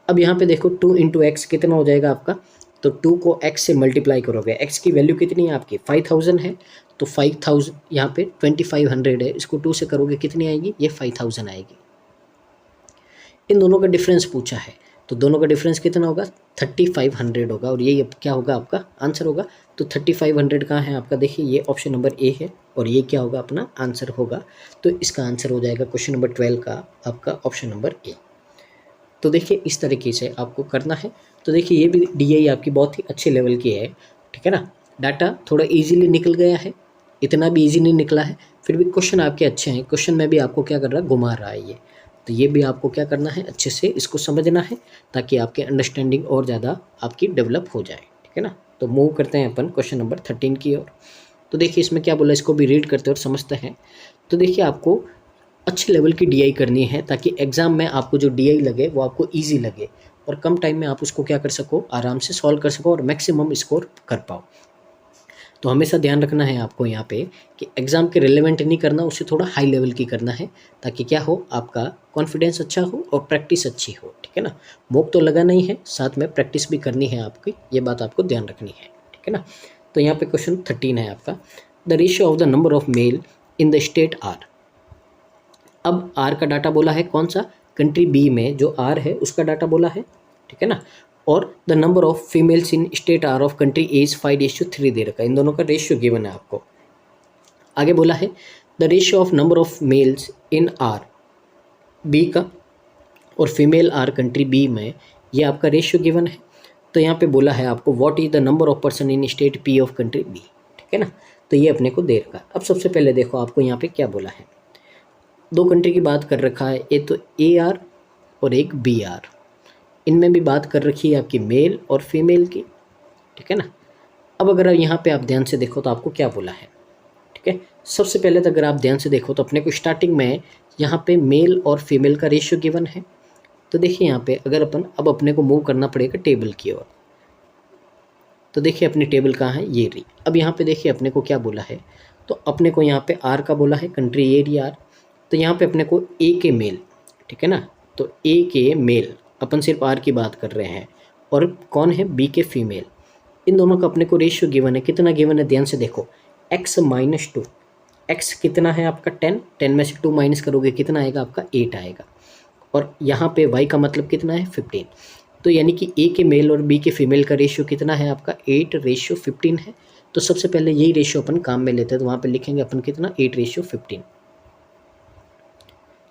अब यहाँ पे देखो 2 इंटू एक्स कितना हो जाएगा आपका, तो 2 को x से मल्टीप्लाई करोगे, x की वैल्यू कितनी है आपकी 5000 है, तो 5000 यहाँ पे 2500 है, इसको 2 से करोगे कितनी आएगी, ये 5000 आएगी। इन दोनों का डिफरेंस पूछा है, तो दोनों का डिफरेंस कितना होगा 3500 होगा, और ये क्या होगा आपका आंसर होगा। तो 3500 कहाँ है आपका, देखिए ये ऑप्शन नंबर ए है, और ये क्या होगा अपना आंसर होगा। तो इसका आंसर हो जाएगा क्वेश्चन नंबर 12 का आपका ऑप्शन नंबर ए। तो देखिए इस तरीके से आपको करना है। तो देखिए ये भी DI आपकी बहुत ही अच्छे लेवल की है, ठीक है ना, डाटा थोड़ा ईजिली निकल गया है, इतना भी ईजी नहीं निकला है, फिर भी क्वेश्चन आपके अच्छे हैं, क्वेश्चन में भी आपको क्या कर रहा है घुमा रहा है ये। तो ये भी आपको क्या करना है, अच्छे से इसको समझना है ताकि आपकी अंडरस्टैंडिंग और ज़्यादा आपकी डेवलप हो जाए, ठीक है ना। तो मूव करते हैं अपन क्वेश्चन नंबर 13 की ओर। तो देखिए इसमें क्या बोला, इसको भी रीड करते और समझते हैं। तो देखिए आपको अच्छे लेवल की DI करनी है ताकि एग्ज़ाम में आपको जो DI लगे वो आपको ईजी लगे, और कम टाइम में आप उसको क्या कर सको, आराम से सॉल्व कर सको और मैक्सिमम स्कोर कर पाओ। तो हमेशा ध्यान रखना है आपको यहाँ पे कि एग्ज़ाम के रिलेवेंट नहीं करना, उसे थोड़ा हाई लेवल की करना है ताकि क्या हो, आपका कॉन्फिडेंस अच्छा हो और प्रैक्टिस अच्छी हो, ठीक है ना। मॉक तो लगाना ही है, साथ में प्रैक्टिस भी करनी है आपकी, ये बात आपको ध्यान रखनी है, ठीक है ना। तो यहाँ पे क्वेश्चन 13 है आपका, the ratio of the number of male in the state R. अब आर का डाटा बोला है कौन सा, कंट्री बी में जो आर है उसका डाटा बोला है, ठीक है ना, और the number of females in state R of country A is 5:3 दे रखा है, इन दोनों का रेशियो गिवन है आपको। आगे बोला है the ratio of number of males in R B का और फीमेल आर कंट्री बी में, ये आपका रेशियो गिवन है। तो यहाँ पे बोला है आपको what is the number of person in state P of country B, ठीक है ना, तो ये अपने को दे रखा। अब सबसे पहले देखो आपको यहाँ पे क्या बोला है, दो कंट्री की बात कर रखा है, एक तो AR और एक BR, इनमें भी बात कर रखी है आपकी मेल और फीमेल की, ठीक है ना। अब अगर यहाँ पे आप ध्यान से देखो तो आपको क्या बोला है, ठीक है। सबसे पहले तो अगर आप ध्यान से देखो तो अपने को स्टार्टिंग में यहाँ पे मेल और फीमेल का रेशियो गिवन है। तो देखिए यहाँ पे अगर अपन अब अपने को मूव करना पड़ेगा टेबल की ओर, तो देखिए अपनी टेबल कहाँ है, ये रही। अब यहाँ पे देखिए अपने को क्या बोला है, तो अपने को यहाँ पे R का बोला है, कंट्री एरिया R, तो यहाँ पे अपने को A के मेल, ठीक है ना, तो A के मेल अपन सिर्फ R की बात कर रहे हैं, और कौन है B के फीमेल, इन दोनों का अपने को रेशियो गिवन है। कितना गिवन है ध्यान से देखो, x-2, x कितना है आपका 10 में से 2 माइनस करोगे कितना आएगा आपका 8 आएगा, और यहाँ पे y का मतलब कितना है 15। तो यानी कि A के मेल और B के फीमेल का रेशियो कितना है आपका 8:15 है। तो सबसे पहले यही रेशियो अपन काम में लेते हैं, तो वहाँ पे लिखेंगे अपन कितना 8:15।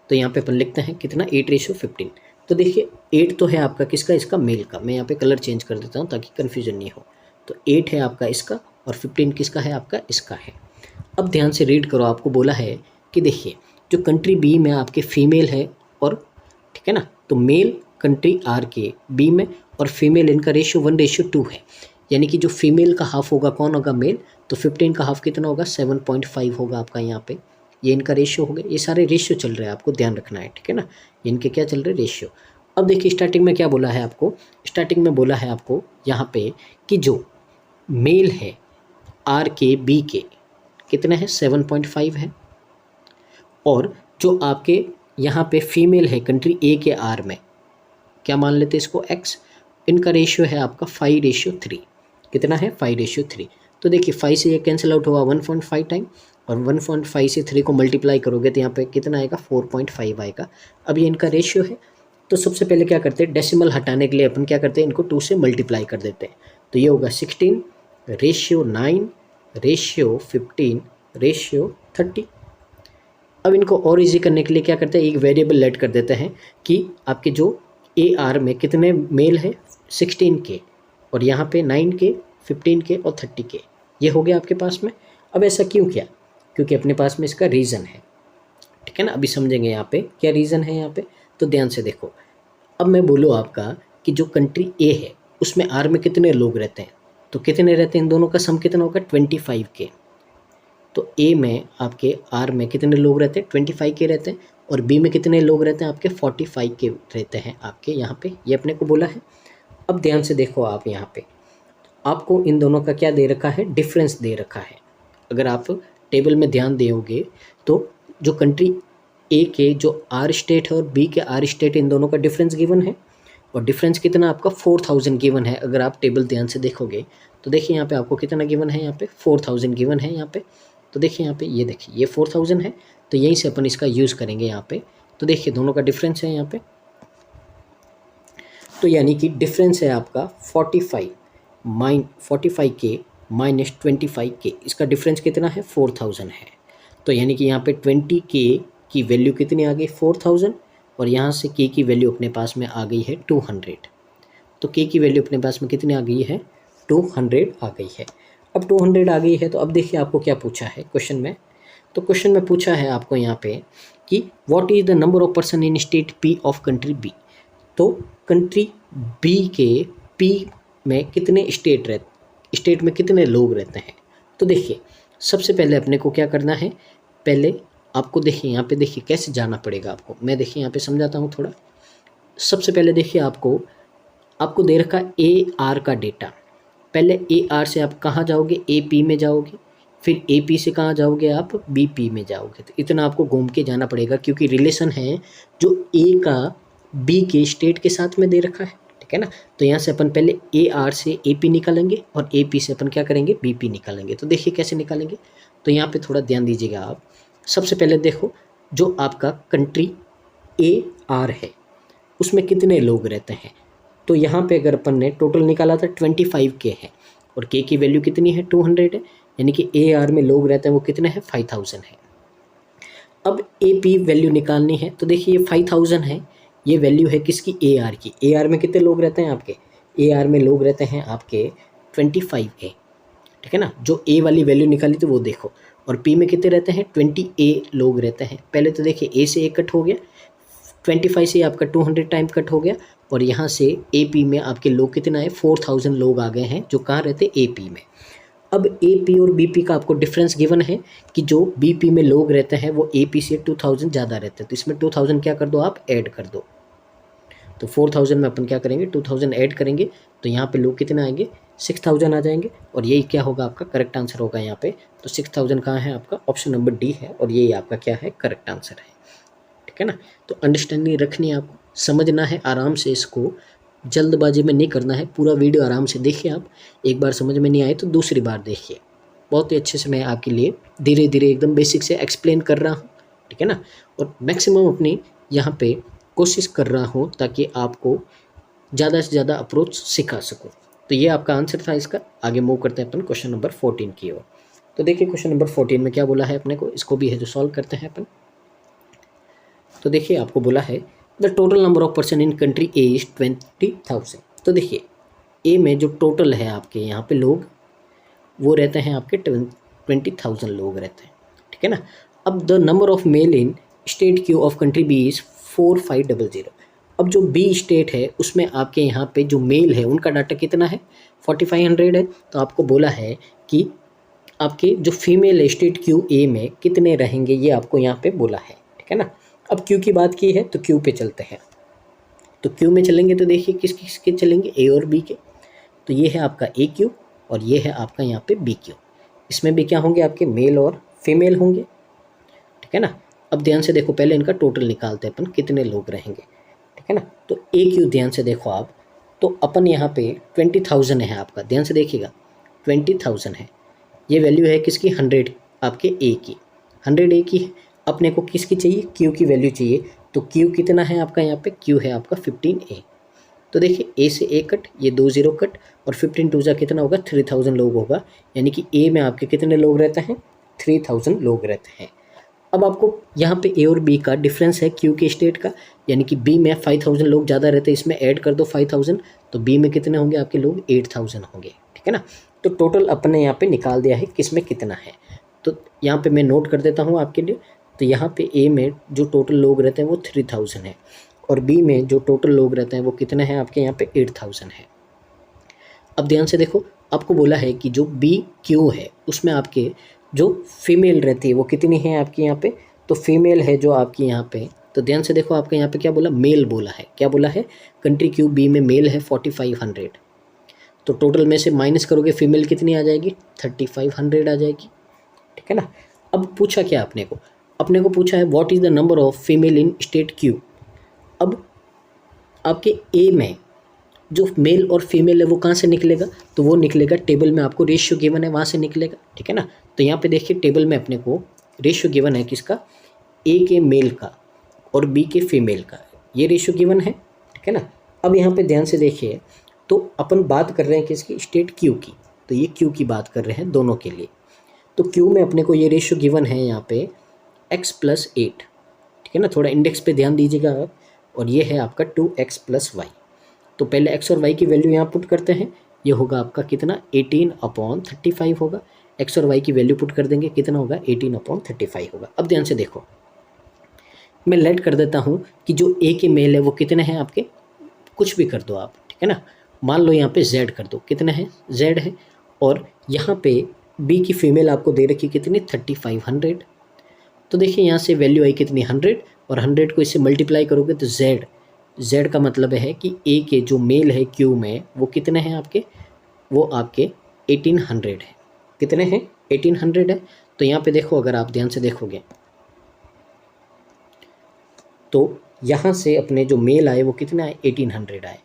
तो यहाँ पे अपन लिखते हैं कितना 8:15। तो देखिए 8 तो है आपका किसका, इसका मेल का, मैं यहाँ पे कलर चेंज कर देता हूँ ताकि कन्फ्यूजन नहीं हो। तो 8 है आपका इसका, और 15 किसका है आपका, इसका है। अब ध्यान से रीड करो, आपको बोला है कि देखिए जो कंट्री बी में आपके फीमेल है, और ठीक है ना, तो मेल कंट्री आर के बी में और फीमेल इनका रेशियो 1:2 है, यानी कि जो फीमेल का हाफ होगा कौन होगा, मेल, तो 15 का हाफ कितना होगा 7.5 होगा आपका यहाँ पे, ये इनका रेशियो हो गया। ये सारे रेशियो चल रहे हैं, आपको ध्यान रखना है, ठीक है ना, इनके क्या चल रहे हैं रेशियो। अब देखिए स्टार्टिंग में क्या बोला है आपको, स्टार्टिंग में बोला है आपको यहाँ पे कि जो मेल है आर के बी के कितने हैं 7.5 है, और जो आपके यहाँ पे फीमेल है कंट्री ए के आर में, क्या मान लेते हैं इसको x, इनका रेशियो है आपका 5:3, कितना है 5:3। तो देखिए 5 से ये कैंसिल आउट हुआ 1.5 टाइम, और 1.5 से 3 को मल्टीप्लाई करोगे तो यहाँ पे कितना आएगा 4.5 आएगा। अब ये इनका रेशियो है, तो सबसे पहले क्या करते हैं, डेसिमल हटाने के लिए अपन क्या करते हैं, इनको 2 से मल्टीप्लाई कर देते हैं। तो ये होगा 16 रेशियो 9 रेशियो 15 रेशियो 30। अब इनको और इजी करने के लिए क्या करते हैं, एक वेरिएबल लेट कर देते हैं कि आपके जो AR में कितने मेल है 16 के, और यहाँ पे 9 के 15 के और 30 के, ये हो गया आपके पास में। अब ऐसा क्यों किया, क्योंकि अपने पास में इसका रीज़न है, ठीक है ना। अभी समझेंगे यहाँ पे क्या रीज़न है यहाँ पे, तो ध्यान से देखो। अब मैं बोलूँ आपका कि जो कंट्री A है उसमें R में कितने लोग रहते हैं, तो कितने रहते हैं, इन दोनों का सम कितना होगा 25 के। तो A में आपके R में कितने लोग रहते हैं 25 के रहते हैं, और B में कितने लोग रहते हैं आपके 45 के रहते हैं आपके यहाँ पे, ये अपने को बोला है। अब ध्यान से देखो आप, यहाँ पे आपको इन दोनों का क्या दे रखा है, डिफरेंस दे रखा है। अगर आप टेबल में ध्यान दोगे तो जो कंट्री A के जो R स्टेट है और B के R स्टेट, इन दोनों का डिफरेंस गिवन है, और डिफरेंस कितना आपका 4000 गिवन है। अगर आप टेबल ध्यान से देखोगे तो देखिए यहाँ पे आपको कितना गिवन है, यहाँ पे 4000 गिवन है यहाँ पे। तो देखिए यहाँ पे, ये देखिए ये 4000 है, तो यहीं से अपन इसका यूज़ करेंगे यहाँ पे। तो देखिए दोनों का डिफरेंस है यहाँ पे, तो यानी कि डिफरेंस है आपका 45 के माइनस 25 के, इसका डिफरेंस कितना है 4000 है। तो यानी कि यहाँ पे 20 के की वैल्यू कितनी आ गई 4000, और यहाँ से के की वैल्यू अपने पास में आ गई है 200। तो के की वैल्यू अपने पास में कितनी आ गई है 200 आ गई है। अब 200 आ गई है, तो अब देखिए आपको क्या पूछा है क्वेश्चन में। तो क्वेश्चन में पूछा है आपको यहाँ पे कि what is the number of person in state P of country B। तो कंट्री B के P में कितने स्टेट में कितने लोग रहते हैं। तो देखिए सबसे पहले अपने को क्या करना है, पहले आपको देखिए यहाँ पे देखिए कैसे जाना पड़ेगा आपको, मैं देखिए यहाँ पे समझाता हूँ थोड़ा। सबसे पहले देखिए आपको दे रखा AR का डेटा, पहले AR से आप कहाँ जाओगे, AP में जाओगे, फिर AP से कहाँ जाओगे आप BP में जाओगे। तो इतना आपको घूम के जाना पड़ेगा, क्योंकि रिलेशन है जो A का B के स्टेट के साथ में दे रखा है, ठीक है ना। तो यहाँ से अपन पहले AR से AP निकालेंगे, और AP से अपन क्या करेंगे BP निकालेंगे। तो देखिए कैसे निकालेंगे, तो यहाँ पे थोड़ा ध्यान दीजिएगा आप। सबसे पहले देखो जो आपका कंट्री AR है उसमें कितने लोग रहते हैं। तो यहाँ पे अगर अपन ने टोटल निकाला था 25 के है, और के की वैल्यू कितनी है 200 है, यानी कि AR में लोग रहते हैं वो कितने हैं 5000 है। अब AP वैल्यू निकालनी है, तो देखिए ये 5000 है, ये वैल्यू है किसकी AR की। AR में कितने लोग रहते हैं आपके, AR में लोग रहते हैं आपके 25 के, ठीक है ना। जो A वाली वैल्यू निकाली थी वो देखो, और P में कितने रहते हैं 20A लोग रहते हैं। पहले तो देखिए A से A कट हो गया, 25 से आपका 200 टाइम कट हो गया, और यहाँ से AP में आपके लोग कितना है 4000 लोग आ गए हैं, जो कहाँ रहते AP में। अब AP और BP का आपको डिफरेंस गिवन है कि जो BP में लोग रहते हैं वो AP से 2000 ज़्यादा रहते हैं, तो इसमें 2000 क्या कर दो आप ऐड कर दो। तो 4000 में अपन क्या करेंगे 2000 ऐड करेंगे, तो यहाँ पे लोग कितने आएंगे 6000 आ जाएंगे, और यही क्या होगा आपका करेक्ट आंसर होगा यहाँ पे। तो 6000 कहाँ है आपका, ऑप्शन नंबर D है, और यही आपका क्या है करेक्ट आंसर है, ठीक है ना। तो अंडरस्टैंडिंग रखनी है आपको, समझना है आराम से, इसको जल्दबाजी में नहीं करना है। पूरा वीडियो आराम से देखिए आप, एक बार समझ में नहीं आए तो दूसरी बार देखिए। बहुत ही अच्छे से मैं आपके लिए धीरे धीरे एकदम बेसिक से एक्सप्लेन कर रहा हूँ, ठीक है ना। और मैक्सिमम अपनी यहाँ पे कोशिश कर रहा हूँ ताकि आपको ज़्यादा से ज़्यादा अप्रोच सिखा सकूँ। तो ये आपका आंसर था इसका। आगे मूव करते हैं अपन क्वेश्चन नंबर 14 की ओर। तो देखिए क्वेश्चन नंबर 14 में क्या बोला है अपने को, इसको भी है जो सॉल्व करते हैं अपन। तो देखिए आपको बोला है the total number of person in country A is 20,000। तो देखिए A में जो टोटल है आपके यहाँ पे लोग वो रहते हैं आपके 20,000 लोग रहते हैं, ठीक है ना। अब the number of male in state Q of country B is 4500। अब जो B स्टेट है उसमें आपके यहाँ पे जो मेल है उनका डाटा कितना है 4500 है। तो आपको बोला है कि आपके जो फीमेल स्टेट Q A में कितने रहेंगे, ये आपको यहाँ पे बोला है, ठीक है ना। अब Q की बात की है तो Q पे चलते हैं। तो Q में चलेंगे तो देखिए किस किस के चलेंगे, A और B के। तो ये है आपका AQ, और ये है आपका यहाँ पे BQ। इसमें भी क्या होंगे आपके मेल और फीमेल होंगे, ठीक है ना। अब ध्यान से देखो, पहले इनका टोटल निकालते हैं अपन कितने लोग रहेंगे, ठीक है ना। तो AQ ध्यान से देखो आप, तो अपन यहाँ पे 20,000 है आपका, ध्यान से देखिएगा 20,000 है। ये वैल्यू है किसकी, 100 आपके ए की, 100 ए की है। अपने को किसकी चाहिए, क्यू की वैल्यू चाहिए। तो क्यू कितना है आपका यहाँ पे, क्यू है आपका 15 ए। तो देखिए ए से ए कट, ये 2 0 कट, और 15 टू जा कितना होगा, 3000 लोग होगा। यानी कि ए में आपके कितने लोग रहते हैं, 3000 लोग रहते हैं। अब आपको यहाँ पे ए और बी का डिफरेंस है क्यू के स्टेट का, यानी कि बी में 5000 लोग ज़्यादा रहते हैं, इसमें ऐड कर दो 5000, तो बी में कितने होंगे आपके लोग, 8000 होंगे, ठीक है ना। तो टोटल अपने यहाँ पे निकाल दिया है किस में कितना है। तो यहाँ पे मैं नोट कर देता हूँ आपके लिए। तो यहाँ पे ए में जो टोटल लोग रहते हैं वो 3000 है, और बी में जो टोटल लोग रहते हैं वो कितने हैं आपके यहाँ पे 8000 है। अब ध्यान से देखो, आपको बोला है कि जो बी क्यू है उसमें आपके जो फीमेल रहती है वो कितनी है आपके यहाँ पे, तो फीमेल है जो आपकी यहाँ पे। तो ध्यान से देखो, आपके यहाँ पे क्या बोला, मेल बोला है। क्या बोला है, कंट्री क्यू बी में मेल है 4500, तो टोटल में से माइनस करोगे फीमेल कितनी आ जाएगी, 3500 आ जाएगी, ठीक है ना। अब पूछा क्या अपने को पूछा है what is the number of female in state Q. अब आपके ए में जो मेल और फीमेल है वो कहाँ से निकलेगा, तो वो निकलेगा टेबल में, आपको रेशियो गिवन है वहाँ से निकलेगा, ठीक है ना। तो यहाँ पे देखिए टेबल में अपने को रेशियो गिवन है किसका, ए के मेल का और बी के फीमेल का, ये रेशियो गिवन है, ठीक है ना। अब यहाँ पे ध्यान से देखिए, तो अपन बात कर रहे हैं किसकी, स्टेट क्यू की, तो ये क्यू की बात कर रहे हैं दोनों के लिए। तो क्यू में अपने को ये रेशियो गिवन है यहाँ पे x+8, ठीक है ना। थोड़ा इंडेक्स पे ध्यान दीजिएगा आप, और ये है आपका 2x+y। तो पहले x और y की वैल्यू यहाँ पुट करते हैं, ये होगा आपका कितना, 18/35 होगा। x और y की वैल्यू पुट कर देंगे, कितना होगा, 18/35 होगा। अब ध्यान से देखो, मैं लेट कर देता हूँ कि जो a के मेल है वो कितने हैं आपके, कुछ भी कर दो आप, ठीक है ना। मान लो यहाँ पे z कर दो, कितने हैं, z है, और यहाँ पे b की फीमेल आपको दे रखी कितनी, 3500। तो देखिए यहाँ से वैल्यू आई कितनी, 100, और 100 को इससे मल्टीप्लाई करोगे तो z का मतलब है कि a के जो मेल है क्यू में वो कितने हैं आपके, वो आपके 1800 है। कितने हैं, 1800 है। तो यहाँ पे देखो, अगर आप ध्यान से देखोगे तो यहाँ से अपने जो मेल आए वो कितना है, 1800 आए।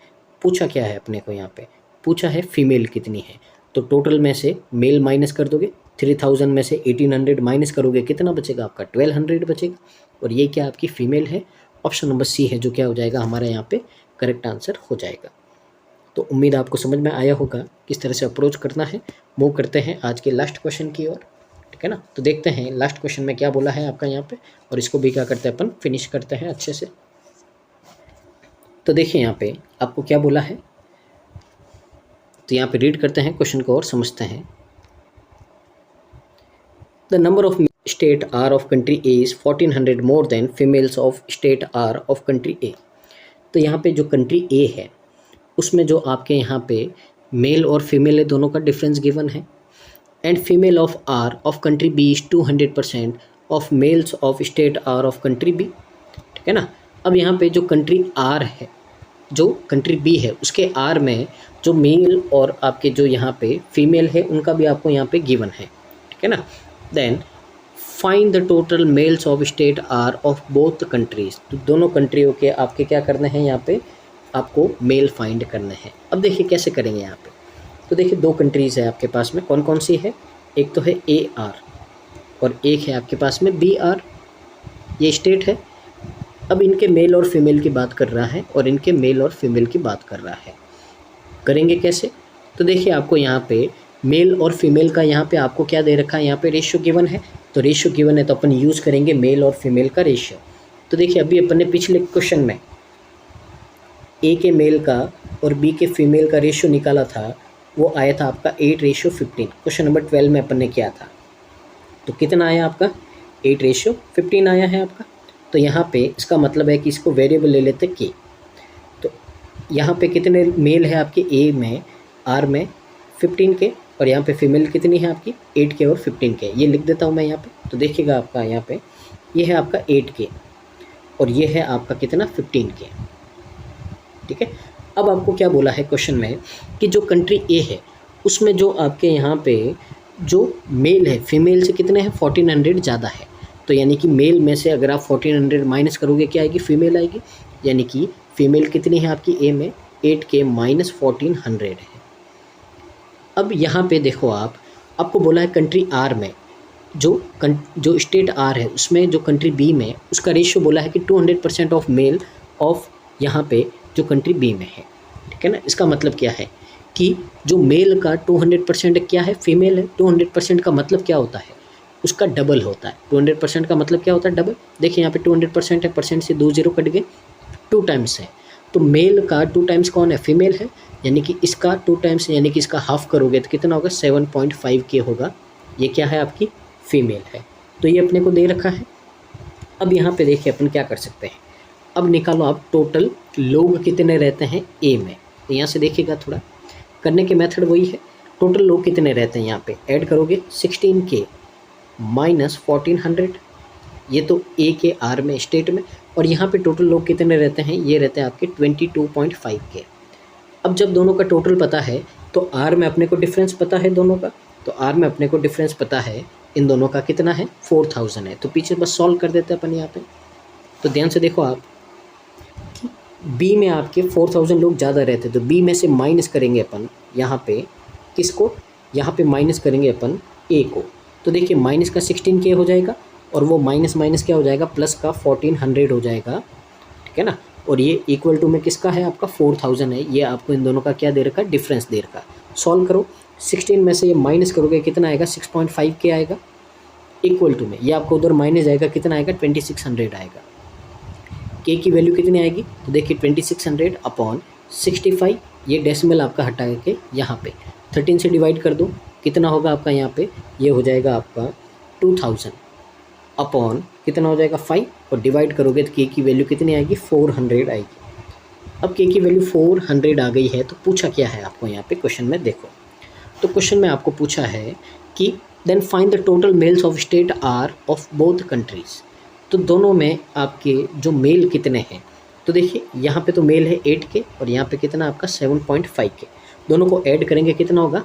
पूछा क्या है अपने को, यहाँ पे पूछा है फीमेल कितनी है। तो टोटल में से मेल माइनस कर दोगे, 3000 में से 1800 माइनस करोगे, कितना बचेगा आपका, 1200 बचेगा। और ये क्या आपकी फ़ीमेल है, ऑप्शन नंबर सी है जो क्या हो जाएगा हमारे यहाँ पे करेक्ट आंसर हो जाएगा। तो उम्मीद आपको समझ में आया होगा किस तरह से अप्रोच करना है। मूव करते हैं आज के लास्ट क्वेश्चन की ओर, ठीक है ना। तो देखते हैं लास्ट क्वेश्चन में क्या बोला है आपका यहाँ पे, और इसको भी क्या करते हैं अपन फिनिश करते हैं अच्छे से। तो देखिए यहाँ पे आपको क्या बोला है, तो यहाँ पे रीड करते हैं क्वेश्चन को और समझते हैं। The number of state R of country A is 1400 more than females of state R of country A. तो यहाँ पे जो कंट्री ए है उसमें जो आपके यहाँ पे मेल और फीमेल है दोनों का डिफरेंस गिवन है। And female of R of country B is 200% of males of state R of country B, ठीक है ना। अब यहाँ पे जो कंट्री आर है, जो कंट्री बी है, उसके आर में जो मेल और आपके जो यहाँ पे फीमेल है उनका भी आपको यहाँ पे गिवन है, ठीक है ना। Then find the total males of state R of both countries. तो दोनों कंट्रियों के आपके क्या करने हैं, यहाँ पे आपको मेल फाइंड करने हैं। अब देखिए कैसे करेंगे यहाँ पे। तो देखिए दो कंट्रीज़ है आपके पास में, कौन कौन सी है, एक तो है ए आर और एक है आपके पास में बी आर, ये स्टेट है। अब इनके मेल और फीमेल की बात कर रहा है और इनके मेल और फीमेल की बात कर रहा है। करेंगे कैसे, तो देखिए आपको यहाँ पे मेल और फीमेल का यहाँ पे आपको क्या दे रखा है, यहाँ पे रेशियो गिवन है। तो रेशियो गिवन है तो अपन यूज़ करेंगे मेल और फीमेल का रेशियो। तो देखिए अभी अपन ने पिछले क्वेश्चन में ए के मेल का और बी के फीमेल का रेशियो निकाला था, वो आया था आपका 8:15। क्वेश्चन नंबर 12 में अपन ने किया था, तो कितना आया आपका 8:15 आया है आपका। तो यहाँ पे इसका मतलब है कि इसको वेरिएबल ले लेते के। तो यहाँ पे कितने मेल है आपके ए में, आर में 15 के, और यहाँ पे फीमेल कितनी है आपकी 8 के और 15 के। ये लिख देता हूँ मैं यहाँ पे। तो देखिएगा आपका यहाँ पे ये है आपका 8 के और ये है आपका कितना 15 के, ठीक है। अब आपको क्या बोला है क्वेश्चन में कि जो कंट्री ए है उसमें जो आपके यहाँ पे जो मेल है फीमेल से कितने हैं 1400 ज़्यादा है। तो यानी कि मेल में से अगर आप 1400 माइनस करोगे क्या आएगी, फीमेल आएगी। यानी कि फीमेल कितनी है आपकी ए में 8 के -1400 है। अब यहाँ पे देखो आप आपको बोला है कंट्री आर में जो स्टेट आर है उसमें जो कंट्री बी में उसका रेशियो बोला है कि 200% ऑफ मेल ऑफ यहाँ पे जो कंट्री बी में है, ठीक है ना। इसका मतलब क्या है कि जो मेल का 200% क्या है, फीमेल है। 200% का मतलब क्या होता है, उसका डबल होता है। 200% का मतलब क्या होता है, डबल। देखिए यहाँ पे 200% है, परसेंट से 2 0 कट गए, 2 टाइम्स है। तो मेल का 2 टाइम्स कौन है, फीमेल है, यानी कि इसका 2 टाइम्स यानी कि इसका हाफ करोगे तो कितना होगा, 7.5K होगा। ये क्या है, आपकी फीमेल है। तो ये अपने को दे रखा है। अब यहाँ पे देखिए अपन क्या कर सकते हैं, अब निकालो आप टोटल लोग कितने रहते हैं ए में। तो यहाँ से देखिएगा, थोड़ा करने के मेथड वही है। टोटल लोग कितने रहते हैं, यहाँ पे ऐड करोगे 16K माइनस 1400, ये तो ए के आर में स्टेट में, और यहाँ पे टोटल लोग कितने रहते हैं, ये रहते हैं आपके 22.5K। अब जब दोनों का टोटल पता है तो आर में अपने को डिफरेंस पता है दोनों का, तो आर में अपने को डिफरेंस पता है इन दोनों का कितना है, 4000 है। तो पीछे बस सॉल्व कर देते हैं अपन यहाँ पे। तो ध्यान से देखो आप, बी में आपके 4000 लोग ज़्यादा रहते, तो बी में से माइनस करेंगे अपन यहाँ पे किसको, यहाँ पे माइनस करेंगे अपन ए को। तो देखिए माइनस का 16K हो जाएगा, और वो माइनस माइनस क्या हो जाएगा, प्लस का 1400 हो जाएगा, ठीक है ना। और ये इक्वल टू में किसका है, आपका 4000 है। ये आपको इन दोनों का क्या दे रखा है, डिफरेंस दे रखा है। सॉल्व करो, 16 में से ये माइनस करोगे कितना आएगा, 6.5K आएगा। इक्वल टू में ये आपको उधर माइनस आएगा, कितना आएगा, 2600 आएगा। के की वैल्यू कितनी आएगी, तो देखिए 2600 अपॉन 65, ये डेसिमल आपका हटा के यहाँ पे 13 से डिवाइड कर दो, कितना होगा आपका यहाँ पे, ये हो जाएगा आपका 2000 अपॉन कितना हो जाएगा 5, और डिवाइड करोगे तो के की वैल्यू कितनी आएगी, 400 आएगी। अब के की वैल्यू 400 आ गई है, तो पूछा क्या है आपको यहाँ पे क्वेश्चन में, देखो तो क्वेश्चन में आपको पूछा है कि then find the total males of state R of both countries. तो दोनों में आपके जो मेल कितने हैं, तो देखिए यहाँ पे तो मेल है 8K, और यहाँ पे कितना आपका 7.5K। दोनों को ऐड करेंगे कितना होगा,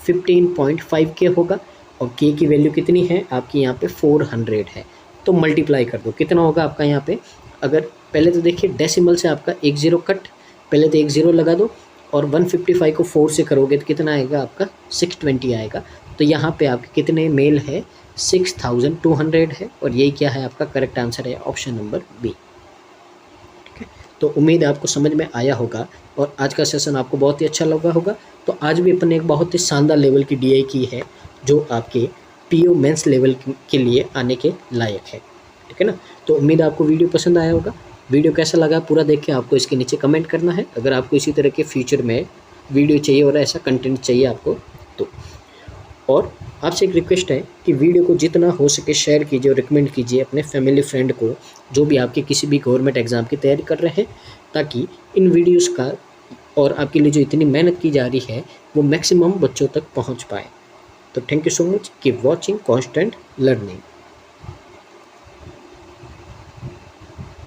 15.5K होगा, और K की वैल्यू कितनी है आपकी यहाँ पे 400 है। तो मल्टीप्लाई कर दो, कितना होगा आपका यहाँ पे, अगर पहले तो देखिए डेसिमल से आपका 1 0 कट, पहले तो 1 0 लगा दो, और 155 को 4 से करोगे तो कितना आएगा आपका 620 आएगा। तो यहाँ पे आपके कितने मेल है, 6200 है, और यही क्या है आपका करेक्ट आंसर है, ऑप्शन नंबर बी। ठीक है, तो उम्मीद है आपको समझ में आया होगा, और आज का सेशन आपको बहुत ही अच्छा लगा होगा। तो आज भी अपन ने एक बहुत ही शानदार लेवल की DI की है, जो आपके PO मेंस लेवल के लिए आने के लायक है, ठीक है ना। तो उम्मीद है आपको वीडियो पसंद आया होगा। वीडियो कैसा लगा पूरा देख के आपको इसके नीचे कमेंट करना है। अगर आपको इसी तरह के फ्यूचर में वीडियो चाहिए और ऐसा कंटेंट चाहिए आपको तो, और आपसे एक रिक्वेस्ट है कि वीडियो को जितना हो सके शेयर कीजिए और रिकमेंड कीजिए अपने फैमिली फ्रेंड को, जो भी आपके किसी भी गवर्नमेंट एग्ज़ाम की तैयारी कर रहे हैं, ताकि इन वीडियोस का और आपके लिए जो इतनी मेहनत की जा रही है वो मैक्सिमम बच्चों तक पहुंच पाए। तो thank you so much, keep watching, constant learning.